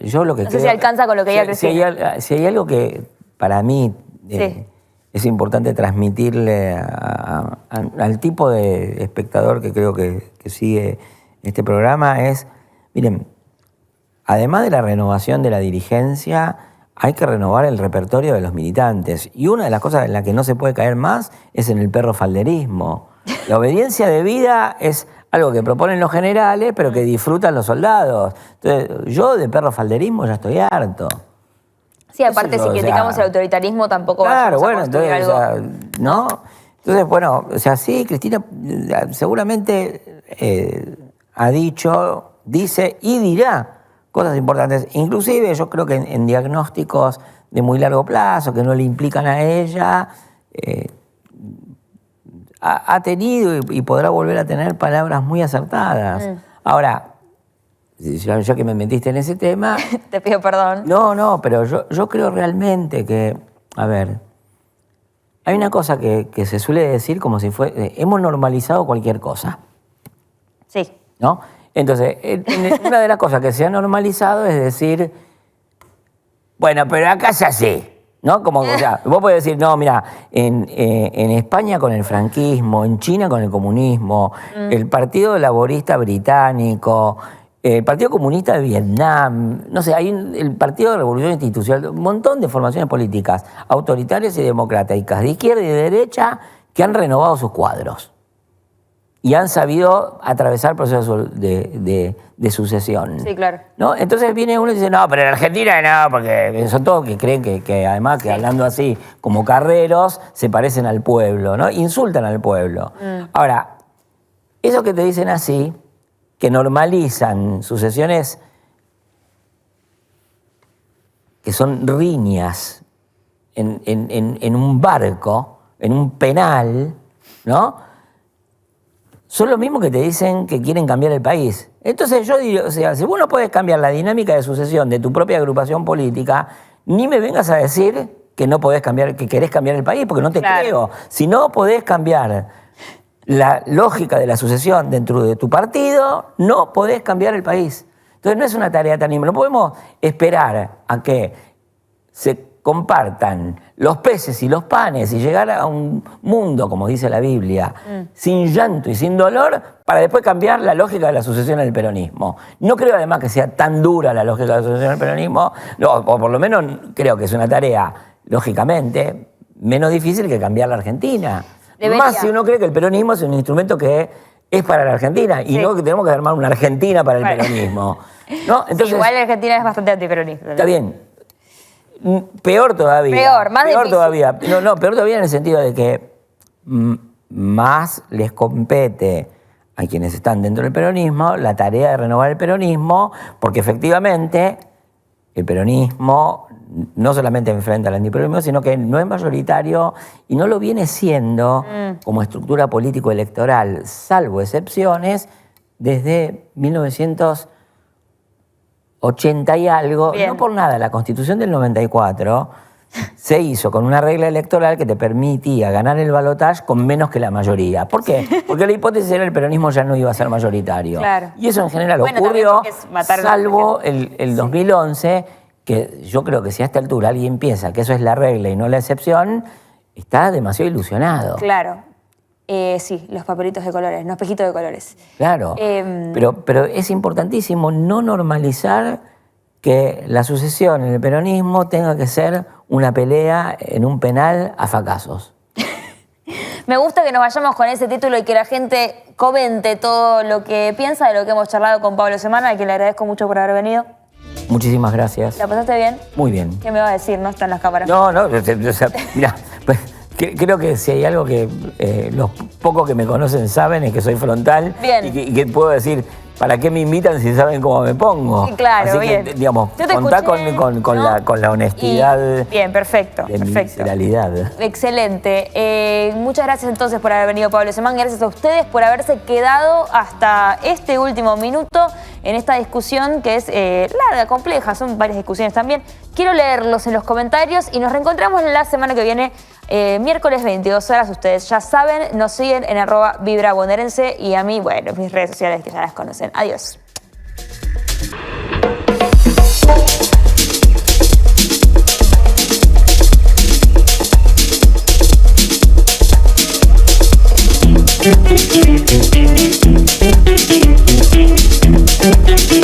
[SPEAKER 4] yo lo que
[SPEAKER 1] No
[SPEAKER 4] creo...
[SPEAKER 1] sé si alcanza con lo que diga Cristina.
[SPEAKER 4] Si hay algo que para mí
[SPEAKER 1] Sí.
[SPEAKER 4] es importante transmitirle al tipo de espectador que creo que sigue este programa es, miren, además de la renovación de la dirigencia, hay que renovar el repertorio de los militantes. Y una de las cosas en las que no se puede caer más es en el perro falderismo. La obediencia de vida es algo que proponen los generales, pero que disfrutan los soldados. Entonces, yo de perro falderismo ya estoy harto.
[SPEAKER 1] Sí, aparte, si criticamos el autoritarismo, tampoco vamos a construir algo.
[SPEAKER 4] O sea, ¿no? Entonces, bueno, o sea, sí, Cristina seguramente ha dicho, dice y dirá cosas importantes. Inclusive yo creo que en diagnósticos de muy largo plazo, que no le implican a ella, ha tenido y podrá volver a tener palabras muy acertadas. Ahora, yo que me metiste en ese tema...
[SPEAKER 1] Te pido perdón.
[SPEAKER 4] No, pero yo creo realmente que, a ver, hay una cosa que se suele decir como si fuese, hemos normalizado cualquier cosa.
[SPEAKER 1] Sí.
[SPEAKER 4] ¿No? Entonces, una de las cosas que se ha normalizado es decir, bueno, pero acá es así, ¿no? Como, o sea, vos podés decir, no, mira, en España con el franquismo, en China con el comunismo, el Partido Laborista Británico, el Partido Comunista de Vietnam, no sé, hay el Partido de Revolución Institucional, un montón de formaciones políticas autoritarias y democráticas, de izquierda y de derecha, que han renovado sus cuadros y han sabido atravesar procesos de sucesión.
[SPEAKER 1] Sí, claro.
[SPEAKER 4] ¿No? Entonces viene uno y dice, no, pero en Argentina no, porque son todos que creen que además que hablando así como carreros se parecen al pueblo, ¿no? Insultan al pueblo. Ahora, esos que te dicen así, que normalizan sucesiones que son riñas en un barco, en un penal, ¿no? Son los mismos que te dicen que quieren cambiar el país. Entonces yo digo, o sea, si vos no podés cambiar la dinámica de sucesión de tu propia agrupación política, ni me vengas a decir que no podés cambiar, que querés cambiar el país, porque no te creo. Si no podés cambiar la lógica de la sucesión dentro de tu partido, no podés cambiar el país. Entonces no es una tarea tan imposible. No podemos esperar a que se compartan los peces y los panes y llegar a un mundo, como dice la Biblia, sin llanto y sin dolor, para después cambiar la lógica de la sucesión en el peronismo. No creo además que sea tan dura la lógica de la sucesión en el peronismo, o por lo menos creo que es una tarea, lógicamente, menos difícil que cambiar la Argentina.
[SPEAKER 1] Debería.
[SPEAKER 4] Más si uno cree que el peronismo es un instrumento que es para la Argentina y no que tenemos que armar una Argentina para el peronismo. ¿No? Entonces,
[SPEAKER 1] igual la Argentina es bastante antiperonista.
[SPEAKER 4] Está bien. Peor todavía.
[SPEAKER 1] Peor, más difícil.
[SPEAKER 4] Todavía. No, peor todavía en el sentido de que más les compete a quienes están dentro del peronismo la tarea de renovar el peronismo, porque efectivamente el peronismo no solamente enfrenta al antiperonismo, sino que no es mayoritario y no lo viene siendo como estructura político-electoral, salvo excepciones, desde 1980 y algo.
[SPEAKER 1] Bien.
[SPEAKER 4] No por nada, la Constitución del 94 se hizo con una regla electoral que te permitía ganar el balotaje con menos que la mayoría. ¿Por qué? Porque la hipótesis era el peronismo ya no iba a ser mayoritario.
[SPEAKER 1] Claro.
[SPEAKER 4] Y eso en general
[SPEAKER 1] Bueno,
[SPEAKER 4] ocurrió,
[SPEAKER 1] también porque es matar a la
[SPEAKER 4] salvo el 2011, que yo creo que si a esta altura alguien piensa que eso es la regla y no la excepción, está demasiado ilusionado.
[SPEAKER 1] Claro. Sí, los papelitos de colores, no espejitos de colores.
[SPEAKER 4] Claro, pero es importantísimo no normalizar que la sucesión en el peronismo tenga que ser una pelea en un penal a fracasos.
[SPEAKER 1] Me gusta que nos vayamos con ese título y que la gente comente todo lo que piensa de lo que hemos charlado con Pablo Semana, a quien le agradezco mucho por haber venido.
[SPEAKER 4] Muchísimas gracias.
[SPEAKER 1] ¿La pasaste bien?
[SPEAKER 4] Muy bien.
[SPEAKER 1] ¿Qué me va a decir? No están las cámaras.
[SPEAKER 4] No, o sea, mira, pues, creo que si hay algo que los pocos que me conocen saben es que soy frontal.
[SPEAKER 1] Bien.
[SPEAKER 4] Y que puedo decir, ¿para qué me invitan si saben cómo me pongo?
[SPEAKER 1] Sí, claro,
[SPEAKER 4] así
[SPEAKER 1] bien.
[SPEAKER 4] que, digamos,
[SPEAKER 1] Yo te
[SPEAKER 4] contá
[SPEAKER 1] escuché,
[SPEAKER 4] con
[SPEAKER 1] ¿no?
[SPEAKER 4] la honestidad
[SPEAKER 1] Bien, perfecto.
[SPEAKER 4] de mi
[SPEAKER 1] Perfecto.
[SPEAKER 4] realidad.
[SPEAKER 1] Excelente. Muchas gracias entonces por haber venido, Pablo Semán. Gracias a ustedes por haberse quedado hasta este último minuto en esta discusión que es larga, compleja. Son varias discusiones también. Quiero leerlos en los comentarios y nos reencontramos la semana que viene, miércoles 22 horas. Ustedes ya saben, nos siguen en @vibrabonaerense y a mí, bueno, mis redes sociales que ya las conocen. Adiós.
[SPEAKER 3] Thank you.